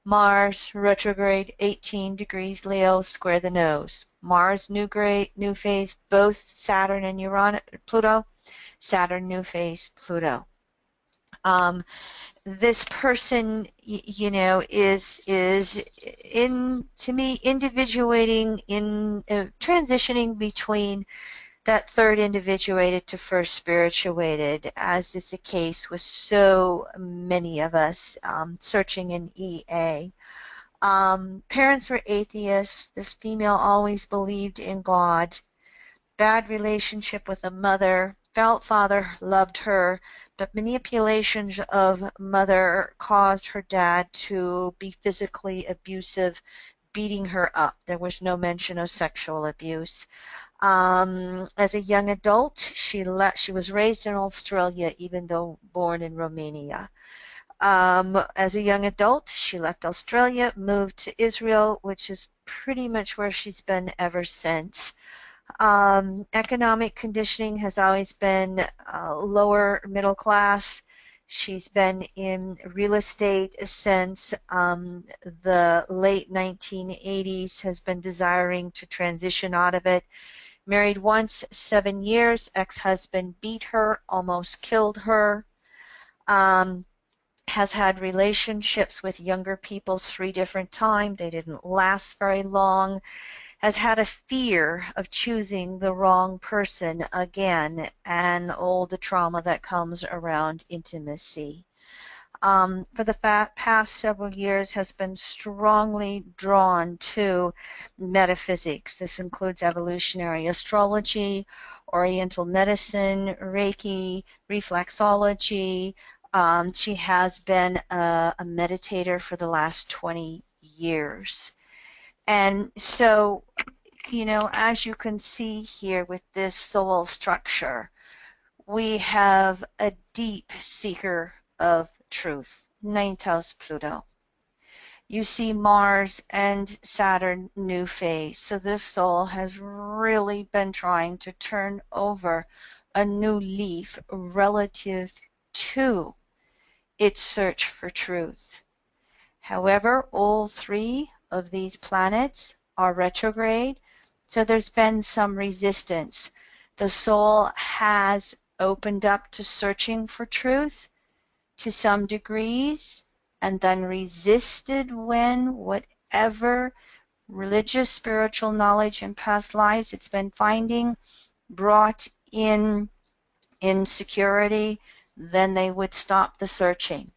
Mars retrograde 18 degrees Leo, square the nodes. Mars new phase, both Saturn and Uranus, Pluto. Saturn new phase, Pluto. This person, is to me individuating in transitioning between that third individuated to first spirituated, as is the case with so many of us searching in EA. Parents were atheists. This female always believed in God. Bad relationship with a mother. felt father loved her, but manipulations of mother caused her dad to be physically abusive, beating her up. There was no mention of sexual abuse. As a young adult, she was raised in Australia, even though born in Romania. As a young adult, she left Australia, moved to Israel, which is pretty much where she's been ever since. Economic conditioning has always been lower middle class. She's been in real estate since the late 1980s, has been desiring to transition out of it. Married once, 7 years. Ex-husband beat her, almost killed her. Has had relationships with younger people 3 different times. They didn't last very long. Has had a fear of choosing the wrong person again, and all the trauma that comes around intimacy. For the past several years has been strongly drawn to metaphysics. This includes evolutionary astrology, oriental medicine, Reiki, reflexology. She has been a meditator for the last 20 years. And so, as you can see here with this soul structure, we have a deep seeker of truth, 9th house Pluto. You see Mars and Saturn new phase. So this soul has really been trying to turn over a new leaf relative to its search for truth. However, all 3 of these planets are retrograde, so there's been some resistance. The soul has opened up to searching for truth to some degrees, and then resisted when whatever religious, spiritual knowledge in past lives it's been finding brought in insecurity, then they would stop the searching.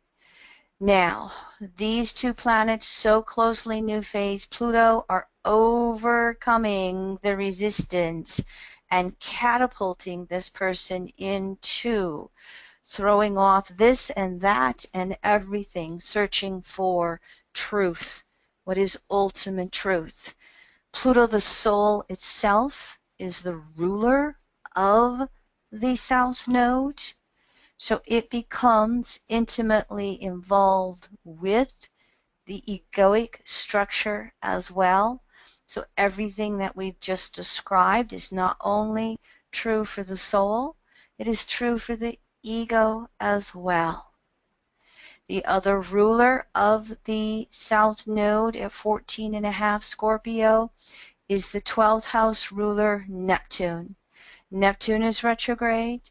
Now, these 2 planets so closely new phase Pluto are overcoming the resistance and catapulting this person into throwing off this and that and everything, searching for truth. What is ultimate truth? Pluto, the soul itself, is the ruler of the South Node. So it becomes intimately involved with the egoic structure as well. So everything that we've just described is not only true for the soul, it is true for the ego as well. The other ruler of the South Node at 14.5 Scorpio is the 12th house ruler, Neptune. Neptune is retrograde.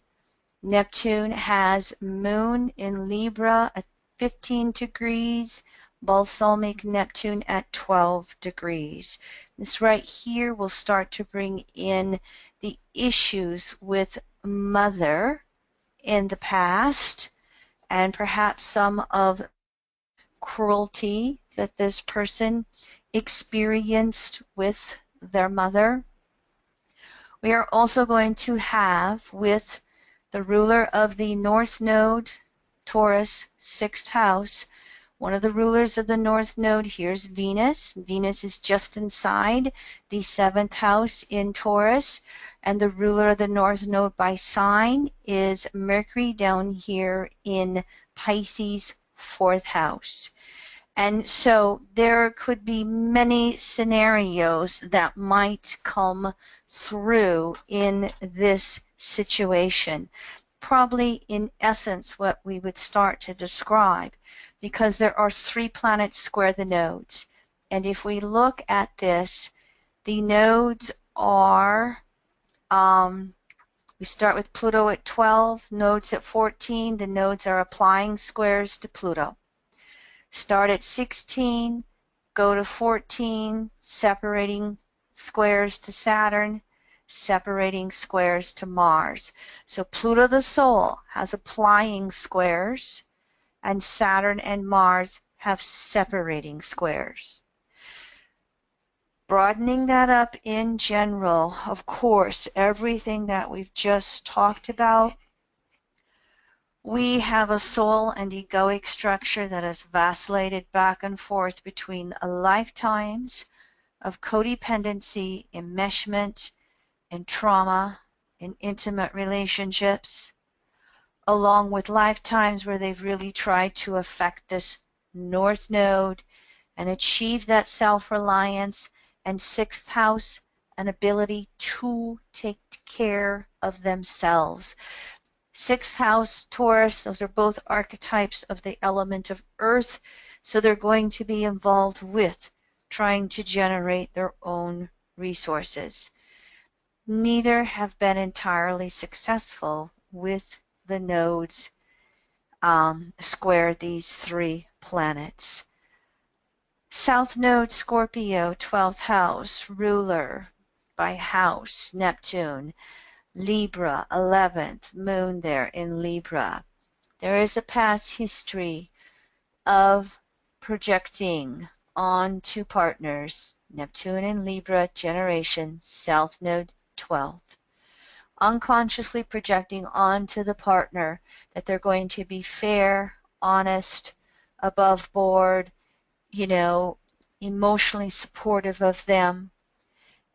Neptune has moon in Libra at 15 degrees, balsamic Neptune at 12 degrees. This right here will start to bring in the issues with mother in the past, and perhaps some of cruelty that this person experienced with their mother. We are also going to have with the ruler of the North Node, Taurus, 6th house. One of the rulers of the North Node, here's Venus. Venus is just inside the 7th house in Taurus. And the ruler of the North Node by sign is Mercury down here in Pisces, 4th house. And so there could be many scenarios that might come through in this situation. Probably in essence what we would start to describe, because there are 3 planets square the nodes. And if we look at this, the nodes are, we start with Pluto at 12, nodes at 14. The nodes are applying squares to Pluto. Start at 16, go to 14, separating squares to Saturn, separating squares to Mars. So Pluto the soul has applying squares, and Saturn and Mars have separating squares. broadening that up in general, of course, everything that we've just talked about, we have a soul and egoic structure that has vacillated back and forth between lifetimes of codependency, enmeshment, and trauma in intimate relationships, along with lifetimes where they've really tried to affect this North Node and achieve that self-reliance, and sixth house, an ability to take care of themselves. Sixth house, Taurus, those are both archetypes of the element of earth, so they're going to be involved with trying to generate their own resources. Neither have been entirely successful with the nodes square these three planets. South Node Scorpio, 12th house, ruler by house, Neptune. Libra, 11th, moon there in Libra. There is a past history of projecting onto partners, Neptune and Libra generation, South Node, 12th. Unconsciously projecting onto the partner that they're going to be fair, honest, above board, emotionally supportive of them,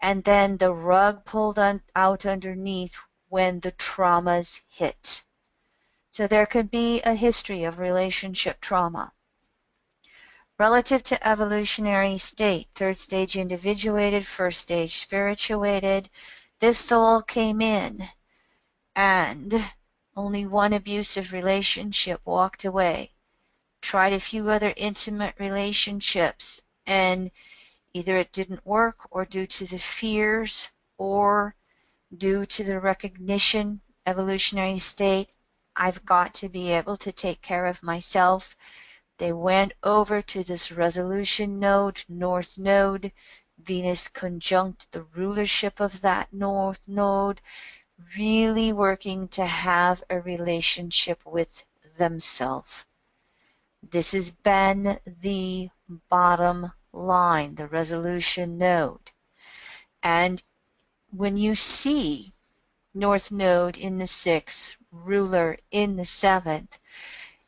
and then the rug pulled out underneath when the traumas hit. So there could be a history of relationship trauma. Relative to evolutionary state, third stage individuated, first stage spirituated, this soul came in and only one abusive relationship, walked away, tried a few other intimate relationships, and either it didn't work, or due to the fears, or due to the recognition, evolutionary state, I've got to be able to take care of myself. They went over to this resolution node, North Node, Venus conjunct the rulership of that North Node, really working to have a relationship with themselves. This has been the bottom line, the resolution node. And when you see North Node in the 6th, ruler in the 7th,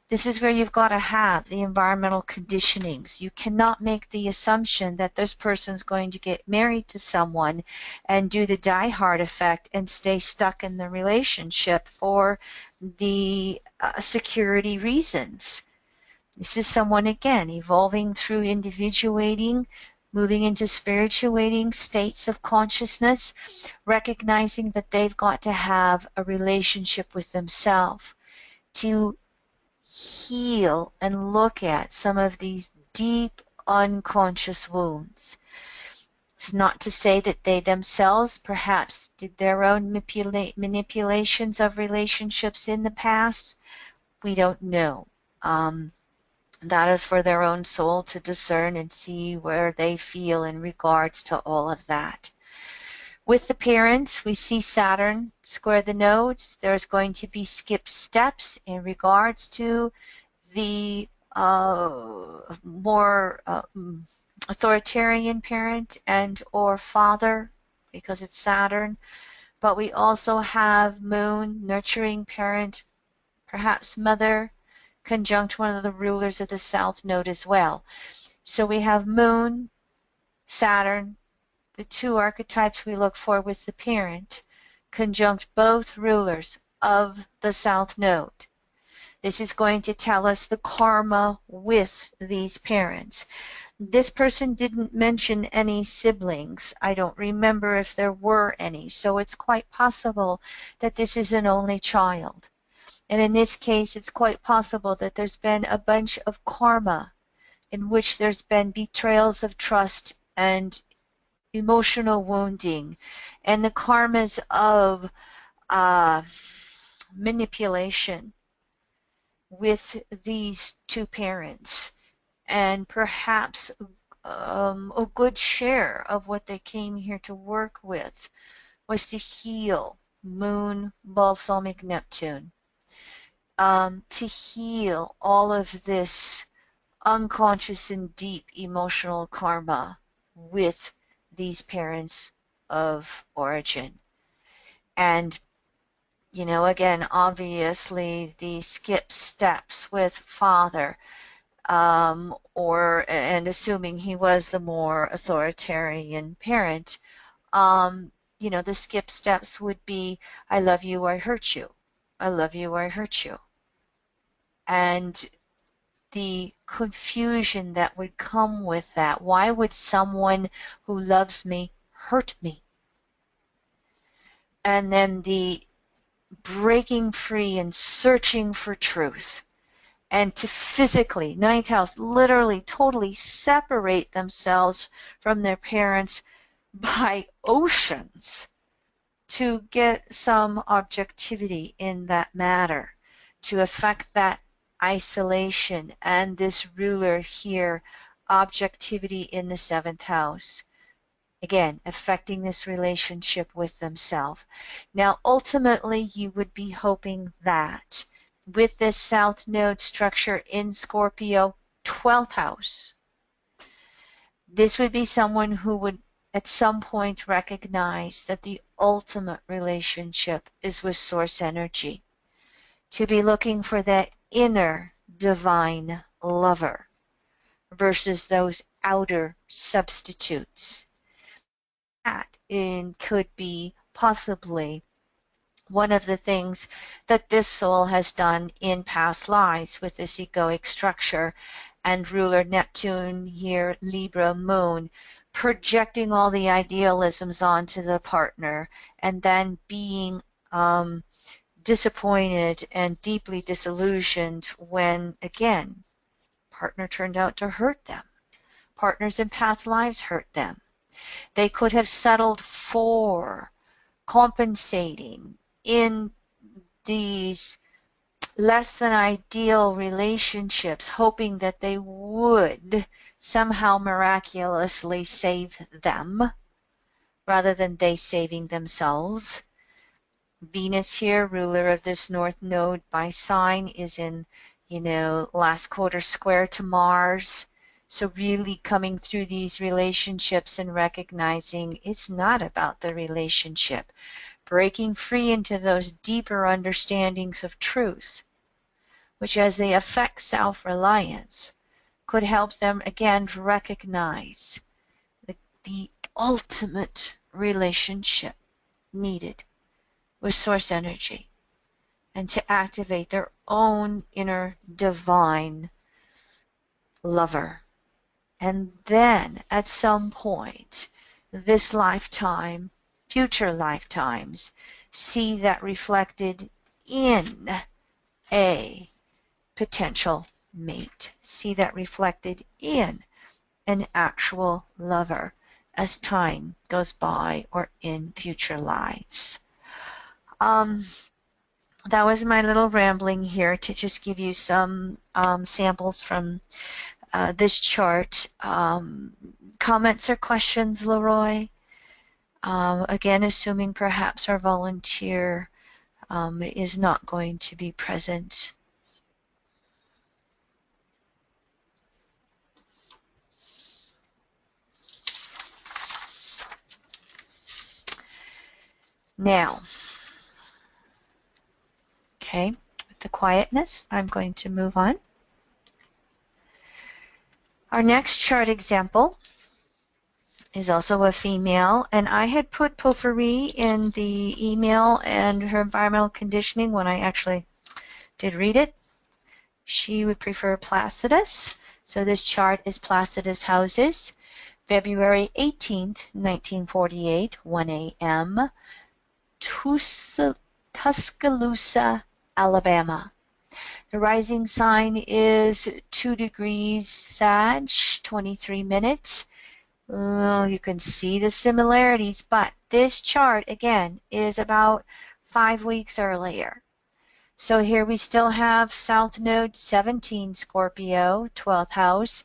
this is where you've got to have the environmental conditionings. You cannot make the assumption that this person's going to get married to someone and do the Diehard Effect and stay stuck in the relationship for the security reasons. This is someone, again, evolving through individuating, moving into spirituating states of consciousness, recognizing that they've got to have a relationship with themselves to heal and look at some of these deep unconscious wounds. It's not to say that they themselves perhaps did their own manipulations of relationships in the past. We don't know. That is for their own soul to discern and see where they feel in regards to all of that. With the parents, we see Saturn square the nodes. There's going to be skipped steps in regards to the more authoritarian parent and or father, because it's Saturn. But we also have Moon, nurturing parent, perhaps mother, conjunct one of the rulers of the South Node as well. So we have Moon, Saturn, the two archetypes we look for with the parent, conjunct both rulers of the South Node. This is going to tell us the karma with these parents. This person didn't mention any siblings. I don't remember if there were any, so it's quite possible that this is an only child. And in this case, it's quite possible that there's been a bunch of karma in which there's been betrayals of trust and emotional wounding, and the karmas of manipulation with these two parents, and perhaps a good share of what they came here to work with was to heal Moon, balsamic Neptune, to heal all of this unconscious and deep emotional karma with these parents of origin. And, again, obviously the skip steps with father, and assuming he was the more authoritarian parent, the skip steps would be, I love you, I hurt you. I love you, I hurt you. And the confusion that would come with that. Why would someone who loves me hurt me? And then the breaking free and searching for truth, and to physically, ninth house, literally, totally separate themselves from their parents by oceans to get some objectivity in that matter, to affect that isolation. And this ruler here, objectivity in the seventh house, again affecting this relationship with themselves. Now ultimately you would be hoping that with this south node structure in Scorpio 12th house, this would be someone who would at some point recognize that the ultimate relationship is with source energy, to be looking for that inner divine lover versus those outer substitutes. That could be possibly one of the things that this soul has done in past lives with this egoic structure and ruler Neptune here, Libra moon, projecting all the idealisms onto the partner and then being disappointed and deeply disillusioned when, again, partner turned out to hurt them. Partners in past lives hurt them. They could have settled for compensating in these less than ideal relationships, hoping that they would somehow miraculously save them rather than they saving themselves. Venus here, ruler of this north node by sign, is in, last quarter square to Mars. So really coming through these relationships and recognizing it's not about the relationship. Breaking free into those deeper understandings of truth, which as they affect self-reliance, could help them again to recognize the ultimate relationship needed with source energy and to activate their own inner divine lover. And then at some point, this lifetime, future lifetimes, see that reflected in a potential mate. See that reflected in an actual lover as time goes by or in future lives. That was my little rambling here to just give you some samples from this chart. Comments or questions, Leroy? Again, assuming perhaps our volunteer is not going to be present. Now, okay, with the quietness, I'm going to move on. Our next chart example is also a female, and I had put Potpourri in the email and her environmental conditioning when I actually did read it. She would prefer Placidus, so this chart is Placidus houses, February 18th, 1948, 1 a.m., Tuscaloosa, Alabama. The rising sign is 2 degrees Sag, 23 minutes. Well, you can see the similarities, but this chart, again, is about 5 weeks earlier. So here we still have South Node 17 Scorpio, 12th house.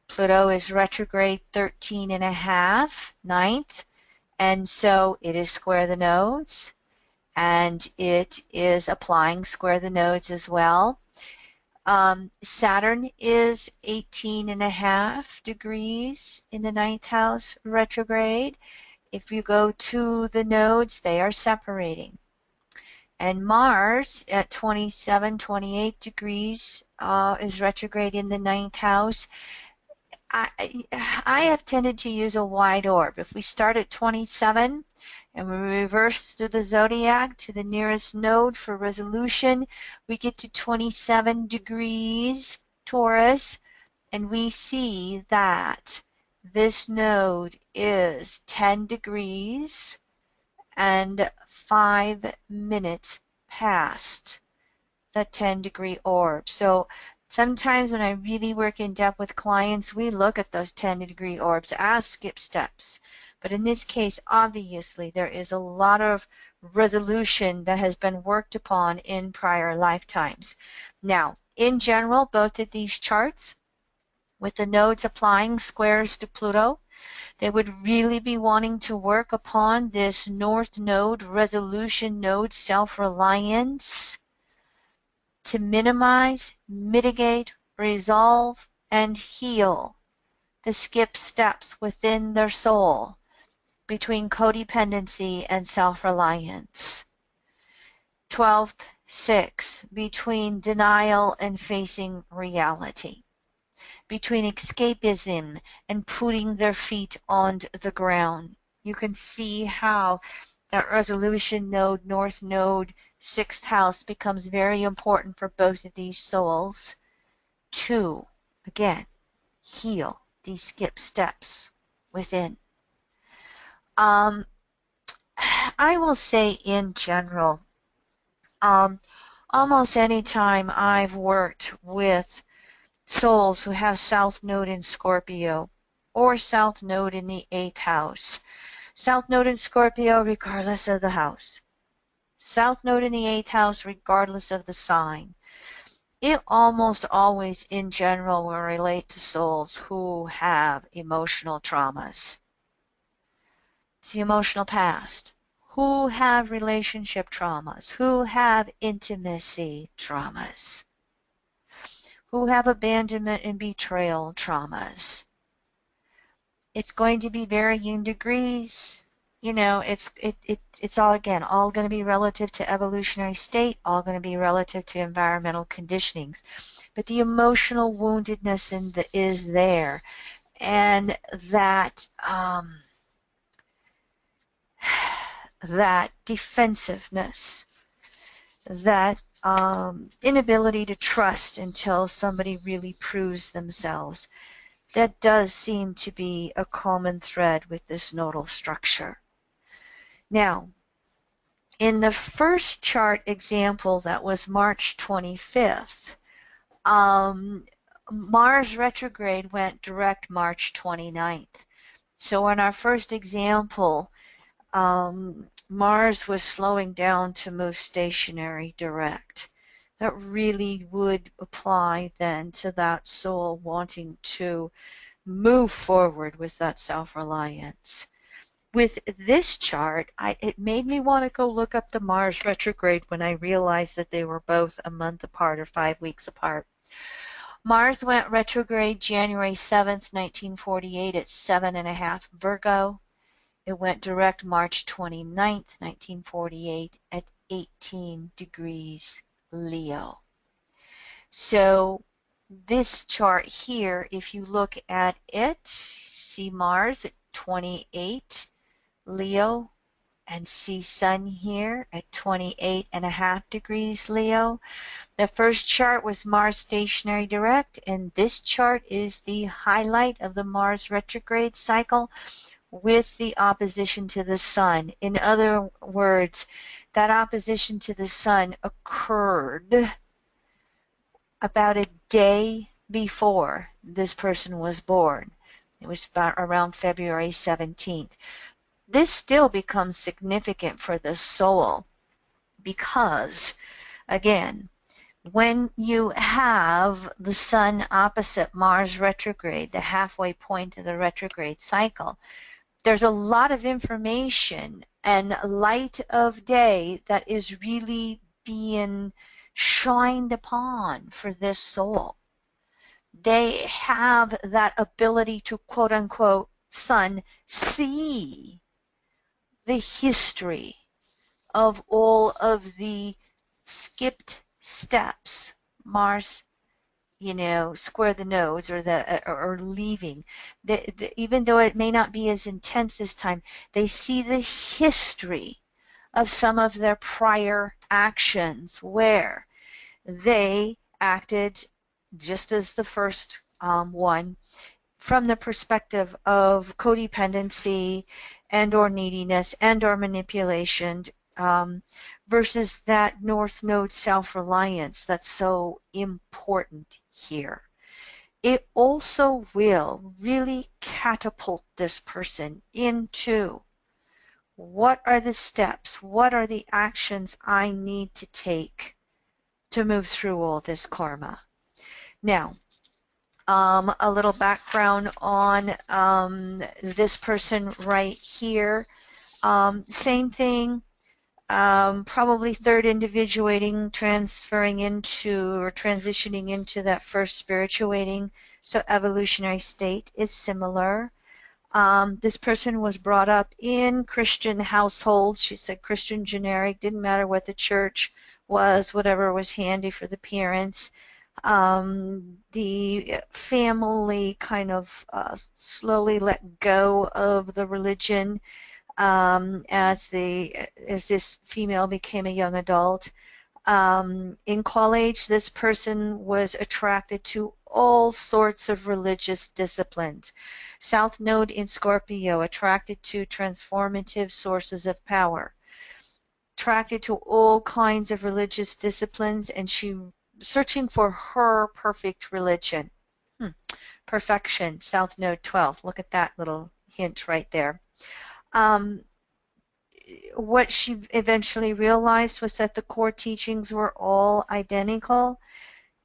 Pluto is retrograde 13 and a half, 9th. And so it is square the nodes. And it is applying square the nodes as well. Saturn is 18.5 degrees in the ninth house retrograde. If you go to the nodes, they are separating. And Mars at 27, 28 degrees is retrograde in the ninth house. I have tended to use a wide orb. If we start at 27 and we reverse through the zodiac to the nearest node for resolution, we get to 27 degrees Taurus, and we see that this node is 10 degrees and 5 minutes past the 10-degree orb. So sometimes when I really work in depth with clients, we look at those 10-degree orbs as skip steps. But in this case, obviously, there is a lot of resolution that has been worked upon in prior lifetimes. Now, in general, both of these charts, with the nodes applying squares to Pluto, they would really be wanting to work upon this North Node, resolution node, self-reliance, to minimize, mitigate, resolve, and heal the skip steps within their soul between codependency and self-reliance. 12th, 6, between denial and facing reality, between escapism and putting their feet on the ground. You can see how that resolution node, North Node, 6th house becomes very important for both of these souls to, again, heal these skip steps within. I will say in general, almost any time I've worked with souls who have South Node in Scorpio or South Node in the 8th house, South Node in Scorpio regardless of the house, South Node in the 8th house regardless of the sign, it almost always in general will relate to souls who have emotional traumas. It's the emotional past. Who have relationship traumas, who have intimacy traumas, who have abandonment and betrayal traumas. It's going to be varying degrees. You know, it's all, again, all going to be relative to evolutionary state, all going to be relative to environmental conditionings. But the emotional woundedness is there, and that that defensiveness, that inability to trust until somebody really proves themselves, that does seem to be a common thread with this nodal structure. Now, in the first chart example that was March 25th, Mars retrograde went direct March 29th. So in our first example, Mars was slowing down to move stationary direct. That really would apply then to that soul wanting to move forward with that self-reliance. With this chart, it made me want to go look up the Mars retrograde when I realized that they were both a month apart or 5 weeks apart. Mars went retrograde January 7th, 1948 at 7.5 Virgo. It went direct March 29th, 1948 at 18 degrees Leo. So this chart here, if you look at it, see Mars at 28 Leo, and see Sun here at 28.5 degrees Leo. The first chart was Mars stationary direct, and this chart is the highlight of the Mars retrograde cycle with the opposition to the Sun. In other words, that opposition to the Sun occurred about a day before this person was born. It was about around Februari 17th. This still becomes significant for the soul because, again, when you have the Sun opposite Mars retrograde, the halfway point of the retrograde cycle, there's a lot of information and light of day that is really being shined upon for this soul. They have that ability to, quote unquote, Sun, see the history of all of the skipped steps. Mars, square the nodes, or leaving. Even though it may not be as intense this time, they see the history of some of their prior actions where they acted just as the first one, from the perspective of codependency and or neediness and or manipulation, versus that North Node self-reliance that's so important here. It also will really catapult this person into, what are the steps? What are the actions I need to take to move through all this karma? Now, a little background on this person right here. Same thing, probably third individuating, transferring into or transitioning into that first spirituating. So evolutionary state is similar. This person was brought up in Christian households. She said Christian generic, didn't matter what the church was, whatever was handy for the parents. The family kind of slowly let go of the religion as this female became a young adult. In college, this person was attracted to all sorts of religious disciplines. South Node in Scorpio, attracted to transformative sources of power, attracted to all kinds of religious disciplines, and she searching for her perfect religion. Perfection, South Node 12. Look at that little hint right there. What she eventually realized was that the core teachings were all identical,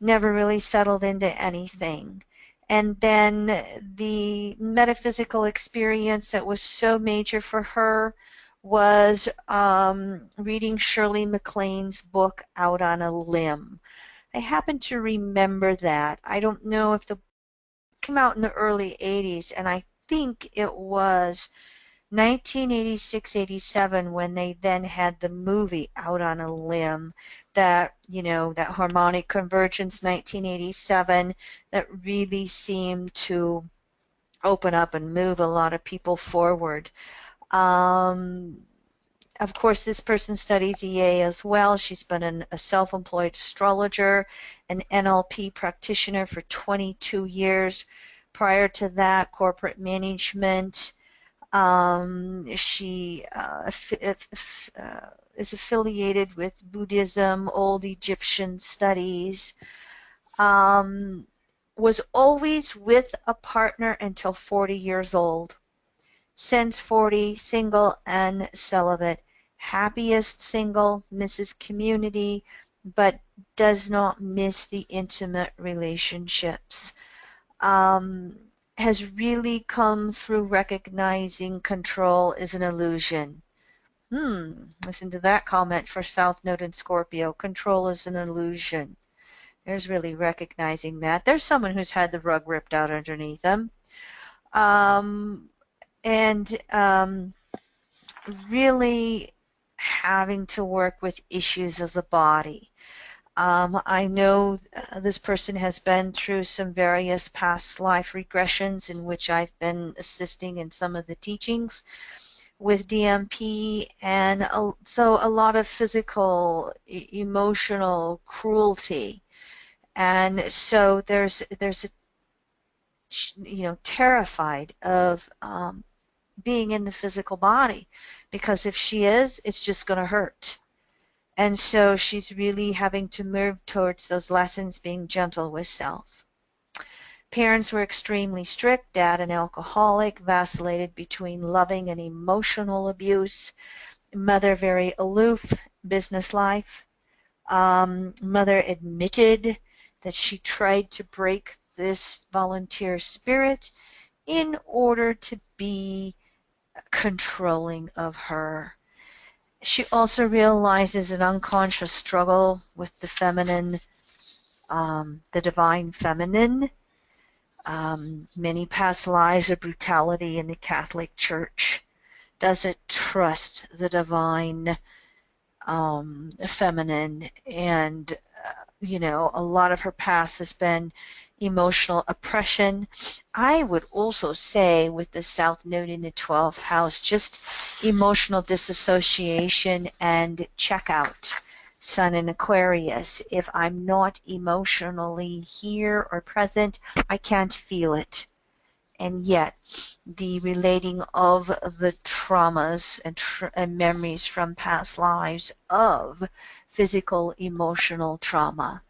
never really settled into anything. And then the metaphysical experience that was so major for her was reading Shirley MacLaine's book, Out on a Limb. I happen to remember that. I don't know if the book came out in the early 80s, and I think it was 1986-87 when they then had the movie Out on a Limb, that that harmonic convergence, 1987, that really seemed to open up and move a lot of people forward. Of course, this person studies EA as well. She's been a self-employed astrologer, an NLP practitioner for 22 years. Prior to that, corporate management. She is affiliated with Buddhism, old Egyptian studies. Was always with a partner until 40 years old. Since 40, single and celibate. Happiest single, misses community, but does not miss the intimate relationships. Has really come through recognizing control is an illusion. Listen to that comment for South Node in Scorpio. Control is an illusion. There's really recognizing that. There's someone who's had the rug ripped out underneath them. Really having to work with issues of the body. I know this person has been through some various past life regressions in which I've been assisting in some of the teachings with DMP, and so a lot of physical, emotional cruelty. And so there's a, terrified of being in the physical body, because if she is, it's just going to hurt. And so she's really having to move towards those lessons, being gentle with self. Parents were extremely strict. Dad, an alcoholic, vacillated between loving and emotional abuse. Mother, very aloof, business life. Mother admitted that she tried to break this volunteer spirit in order to be controlling of her. She also realizes an unconscious struggle with the feminine, the divine feminine. Many past lives of brutality in the Catholic Church. Doesn't trust the divine feminine, and a lot of her past has been emotional oppression. I would also say with the South Node in the 12th house, just emotional disassociation and checkout. Sun in Aquarius. If I'm not emotionally here or present, I can't feel it. And yet, the relating of the traumas and memories from past lives of physical, emotional trauma.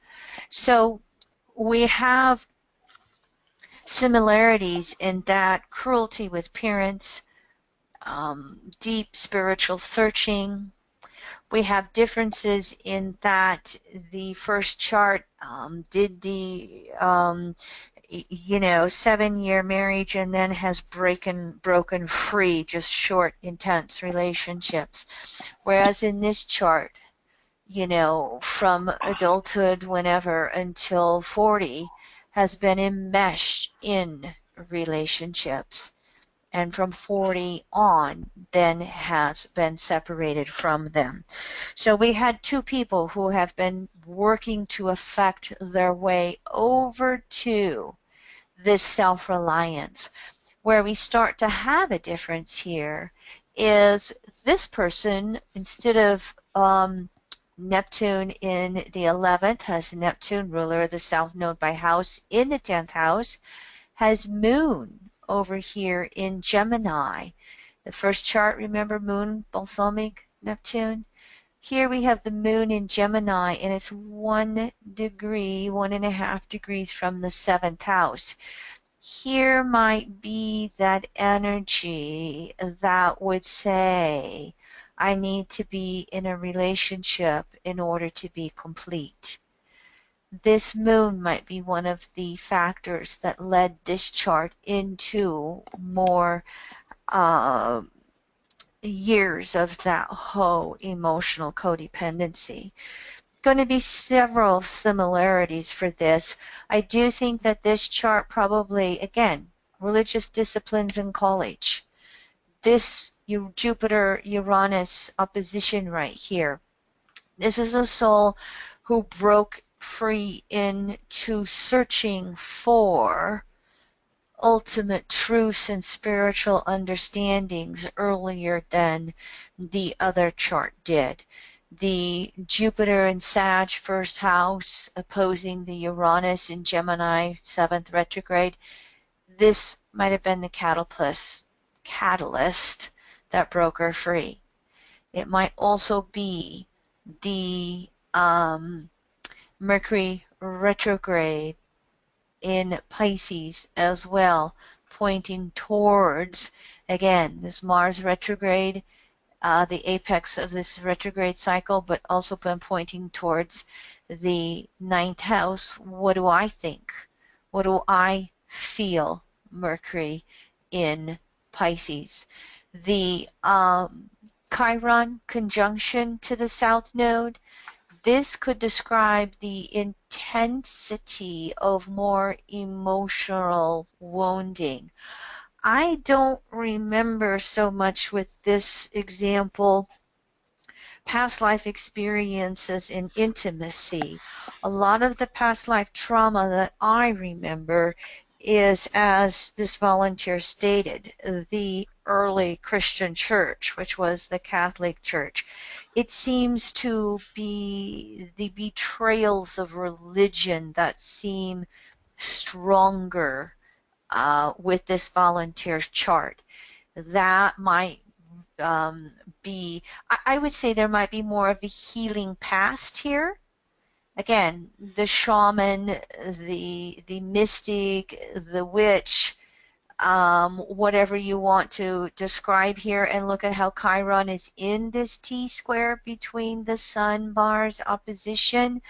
So we have similarities in that cruelty with parents, deep spiritual searching. We have differences in that the first chart did the 7-year marriage and then has broken free, just short, intense relationships. Whereas in this chart, from adulthood, whenever, until 40, has been enmeshed in relationships. And from 40 on, then has been separated from them. So we had two people who have been working to affect their way over to this self-reliance. Where we start to have a difference here is this person, instead of Neptune in the 11th, has Neptune, ruler of the South Node by house, in the 10th house, has Moon over here in Gemini. The first chart, remember, Moon, balsamic, Neptune. Here we have the Moon in Gemini, and it's 1.5 degrees from the 7th house. Here might be that energy that would say, I need to be in a relationship in order to be complete. This moon might be one of the factors that led this chart into more years of that whole emotional codependency. Going to be several similarities for this. I do think that this chart probably, again, religious disciplines in college. This Jupiter-Uranus opposition right here. This is a soul who broke free into searching for ultimate truths and spiritual understandings earlier than the other chart did. The Jupiter in Sag first house opposing the Uranus in Gemini 7th retrograde. This might have been the catalyst that broke her free. It might also be the Mercury retrograde in Pisces as well, pointing towards, again, this Mars retrograde, the apex of this retrograde cycle, but also been pointing towards the 9th house. What do I think? What do I feel? Mercury in Pisces. The Chiron conjunction to the South Node. This could describe the intensity of more emotional wounding. I don't remember so much with this example past life experiences in intimacy. A lot of the past life trauma that I remember is, as this volunteer stated, the early Christian church, which was the Catholic Church. It seems to be the betrayals of religion that seem stronger with this volunteer chart. That might be, I would say there might be more of a healing past here. Again, the shaman, the mystic, the witch, whatever you want to describe here, and look at how Chiron is in this T-square between the Sun Mars opposition.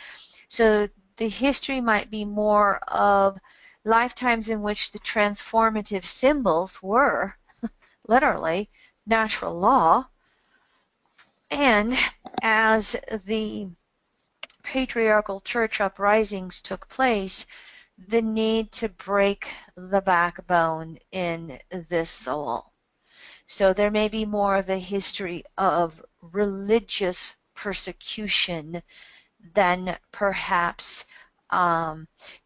So the history might be more of lifetimes in which the transformative symbols were literally natural law, And as the patriarchal church uprisings took place, the need to break the backbone in this soul. So there may be more of a history of religious persecution than perhaps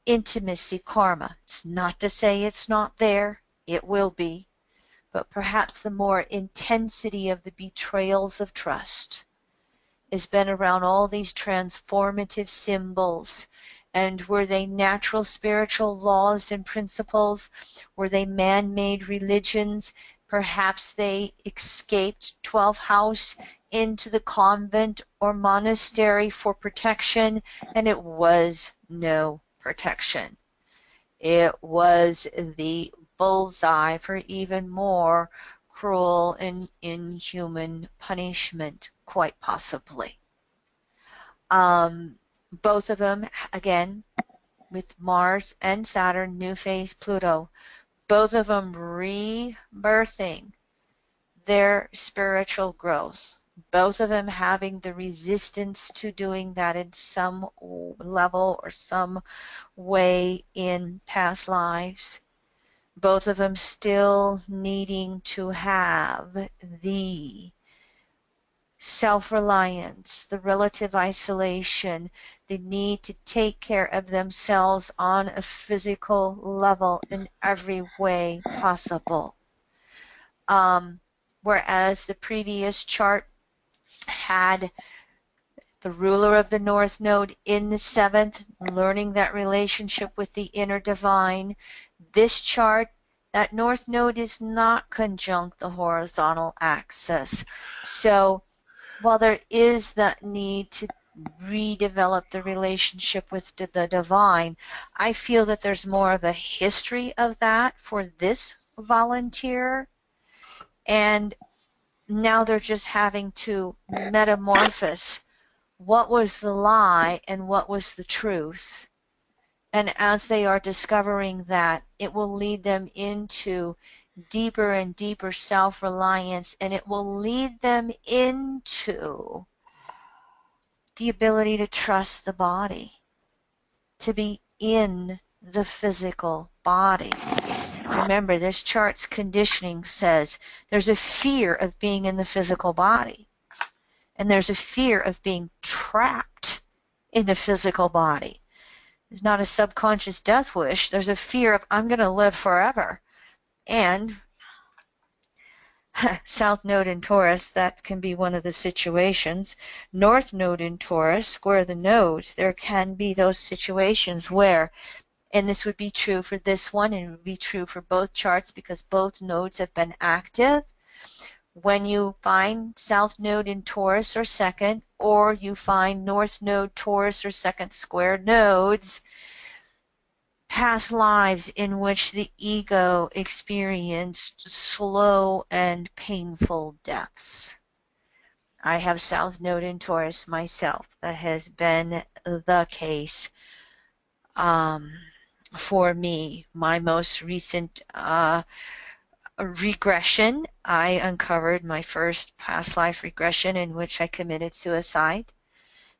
intimacy karma. It's not to say it's not there, it will be, but perhaps the more intensity of the betrayals of trust has been around all these transformative symbols. And were they natural spiritual laws and principles? Were they man-made religions? Perhaps they escaped 12th house into the convent or monastery for protection, and it was no protection. It was the bullseye for even more cruel and inhuman punishment, quite possibly. Both of them, again, with Mars and Saturn, new phase Pluto, both of them rebirthing their spiritual growth. Both of them having the resistance to doing that in some level or some way in past lives. Both of them still needing to have the self-reliance, the relative isolation, the need to take care of themselves on a physical level in every way possible. Whereas the previous chart had the ruler of the North Node in the 7th, learning that relationship with the inner divine. This chart, that North Node is not conjunct the horizontal axis. So while there is that need to redevelop the relationship with the divine, I feel that there's more of a history of that for this volunteer. And now they're just having to metamorphose what was the lie and what was the truth. And as they are discovering that, it will lead them into deeper and deeper self-reliance, and it will lead them into the ability to trust the body, to be in the physical body. Remember, this chart's conditioning says there's a fear of being in the physical body, and there's a fear of being trapped in the physical body. There's not a subconscious death wish. There's a fear of, I'm going to live forever. And South Node in Taurus, that can be one of the situations. North Node in Taurus, square the nodes, there can be those situations where, and this would be true for this one, and it would be true for both charts because both nodes have been active. When you find South Node in Taurus or second, or you find North Node Taurus or second square nodes, past lives in which the ego experienced slow and painful deaths. I have South Node in Taurus myself. That has been the case for me. My most recent regression, I uncovered my first past life regression in which I committed suicide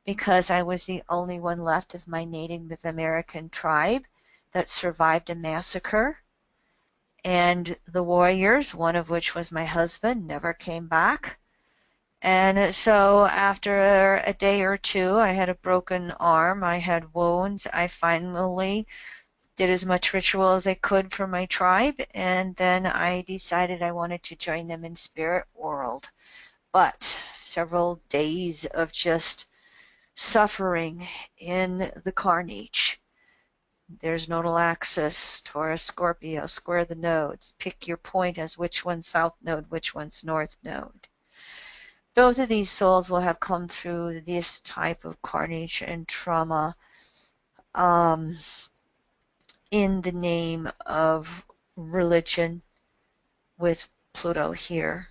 because I was the only one left of my Native American tribe that survived a massacre. And the warriors, one of which was my husband, never came back. And so after a day or two, I had a broken arm, I had wounds. I finally did as much ritual as I could for my tribe, and then I decided I wanted to join them in spirit world. But several days of just suffering in the carnage. There's nodal axis, Taurus, Scorpio, square the nodes. Pick your point as which one's South Node, which one's North Node. Both of these souls will have come through this type of carnage and trauma in the name of religion with Pluto here.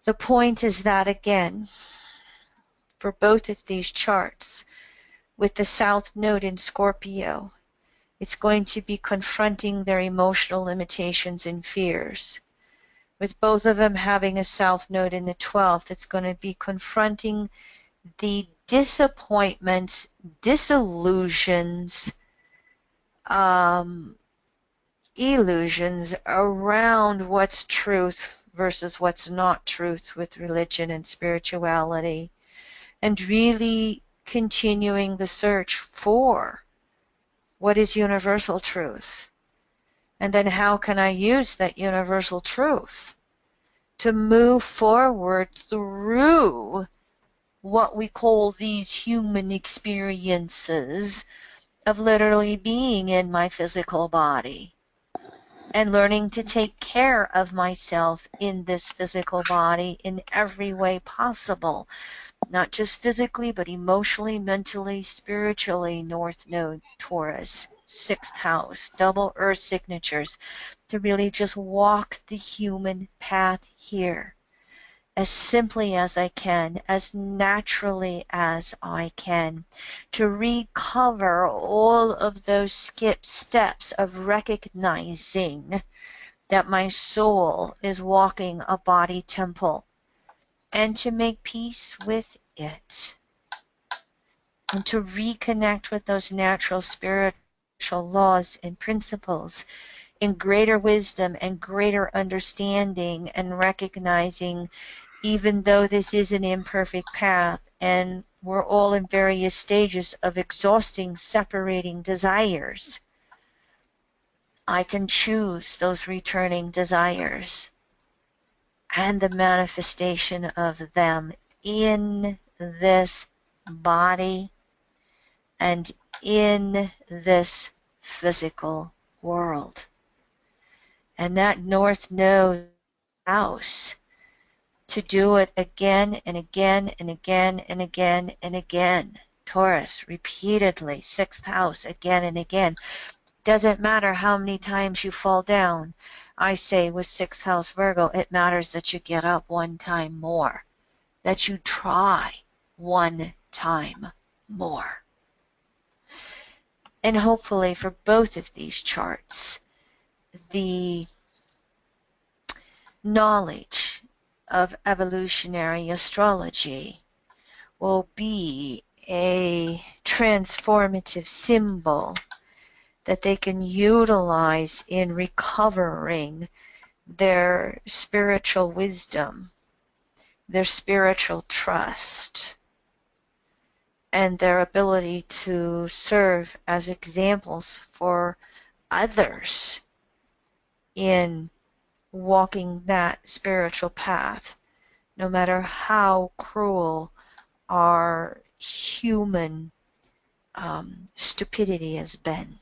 The point is that, again, for both of these charts, with the South Node in Scorpio, it's going to be confronting their emotional limitations and fears. with both of them having a south node in the 12th. It's going to be confronting the disappointments, disillusions, illusions around what's truth versus what's not truth with religion and spirituality, and really continuing the search for what is universal truth. And then how can I use that universal truth to move forward through what we call these human experiences of literally being in my physical body and learning to take care of myself in this physical body in every way possible, not just physically, but emotionally, mentally, spiritually. North Node, Taurus, 6th house, double earth signatures, to really just walk the human path here as simply as I can, as naturally as I can, to recover all of those skipped steps of recognizing that my soul is walking a body temple, and to make peace with it, and to reconnect with those natural spiritual laws and principles in greater wisdom and greater understanding, and recognizing, even though this is an imperfect path and we're all in various stages of exhausting, separating desires, I can choose those returning desires and the manifestation of them in this body and in this physical world. And that North Node house to do it again and again and again and again and again. Taurus, repeatedly, 6th house, again and again. Doesn't matter how many times you fall down. I say with 6th house Virgo, it matters that you get up one time more, that you try one time more. And hopefully for both of these charts, the knowledge of evolutionary astrology will be a transformative symbol that they can utilize in recovering their spiritual wisdom, their spiritual trust, and their ability to serve as examples for others in walking that spiritual path, no matter how cruel our human stupidity has been.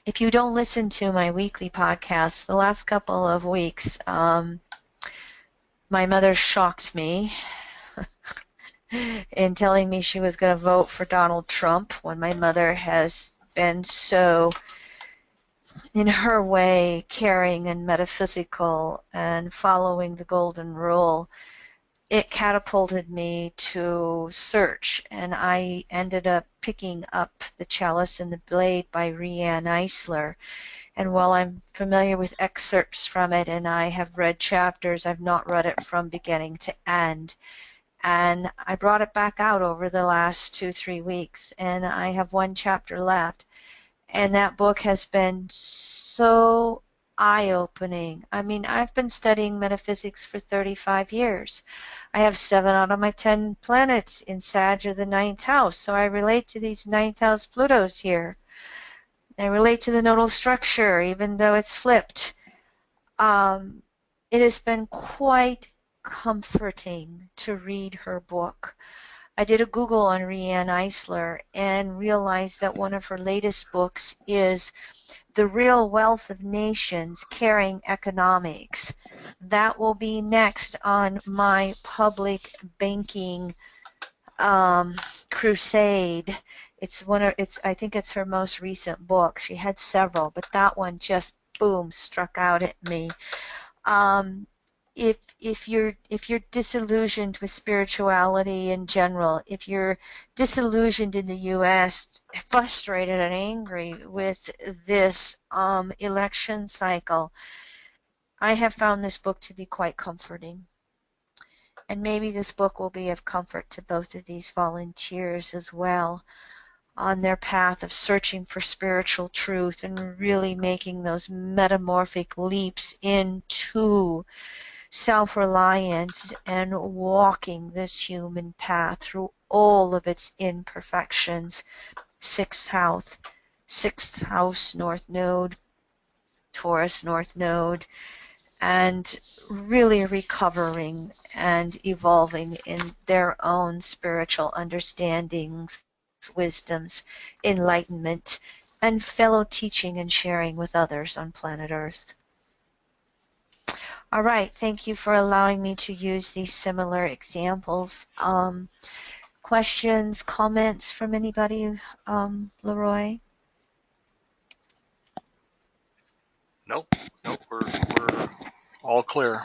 If you don't listen to my weekly podcast, the last couple of weeks, my mother shocked me in telling me she was going to vote for Donald Trump, when my mother has been so, in her way, caring and metaphysical and following the golden rule. It catapulted me to search, and I ended up picking up The Chalice and the Blade by Riane Eisler. And while I'm familiar with excerpts from it and I have read chapters, I've not read it from beginning to end. And I brought it back out over the last 2-3 weeks, and I have one chapter left. And that book has been so eye-opening. I mean, I've been studying metaphysics for 35 years. I have 7 out of my 10 planets in Sag, or the 9th house, so I relate to these 9th house Plutos here. I relate to the nodal structure, even though it's flipped. It has been quite comforting to read her book. I did a Google on Riane Eisler and realized that one of her latest books is The Real Wealth of Nations, Caring Economics. That will be next on my public banking crusade. I think it's her most recent book. She had several, but that one just boom struck out at me. if you're disillusioned with spirituality in general, if you're disillusioned in the US, frustrated and angry with this election cycle, I have found this book to be quite comforting. And maybe this book will be of comfort to both of these volunteers as well on their path of searching for spiritual truth and really making those metamorphic leaps into self-reliance and walking this human path through all of its imperfections. Sixth house, North Node, Taurus, North Node, and really recovering and evolving in their own spiritual understandings, wisdoms, enlightenment, and fellow teaching and sharing with others on planet Earth. All right, thank you for allowing me to use these similar examples. Questions, comments from anybody, Leroy? Nope, we're all clear.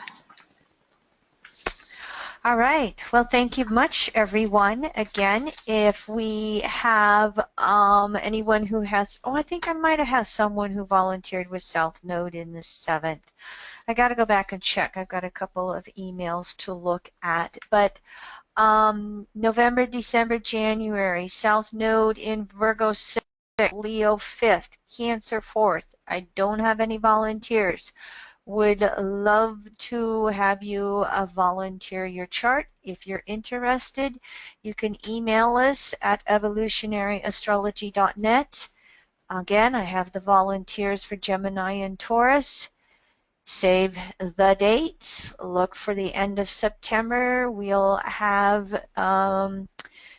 All right. Well, thank you much, everyone. Again, if we have anyone who has, I think I might have had someone who volunteered with South Node in the 7th. I got to go back and check. I've got a couple of emails to look at. But November, December, January, South Node in Virgo 6th, Leo 5th, Cancer 4th. I don't have any volunteers. Would love to have you volunteer your chart. If you're interested, you can email us at evolutionaryastrology.net. Again, I have the volunteers for Gemini and Taurus. Save the dates. Look for the end of September. We'll have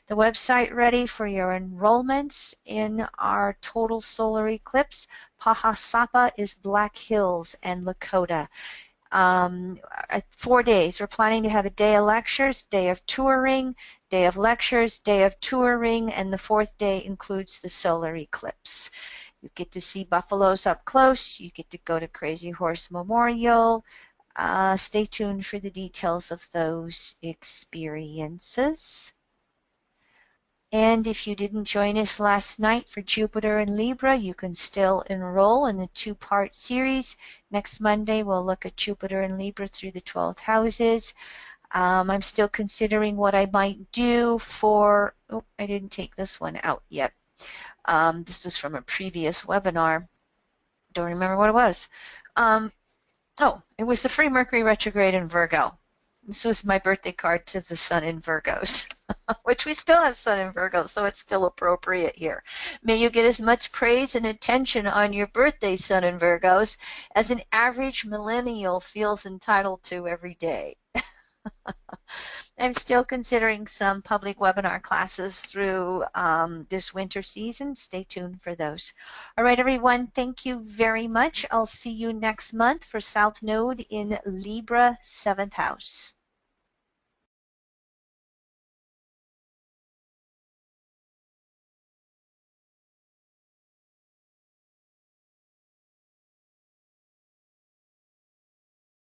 the website ready for your enrollments in our total solar eclipse. Pahasapa is Black Hills and Lakota. 4 days. We're planning to have a day of lectures, day of touring, day of lectures, day of touring, and the 4th day includes the solar eclipse. You get to see buffaloes up close. You get to go to Crazy Horse Memorial. Stay tuned for the details of those experiences. And if you didn't join us last night for Jupiter and Libra, you can still enroll in the 2-part series. Next Monday, we'll look at Jupiter and Libra through the 12th houses. I'm still considering what I might do for, I didn't take this one out yet. This was from a previous webinar. Don't remember what it was. It was the free Mercury retrograde in Virgo. This was my birthday card to the Sun in Virgos, which we still have Sun in Virgo, so it's still appropriate here. May you get as much praise and attention on your birthday, Sun in Virgos, as an average millennial feels entitled to every day. I'm still considering some public webinar classes through this winter season. Stay tuned for those. All right, everyone, thank you very much. I'll see you next month for South Node in Libra, 7th house.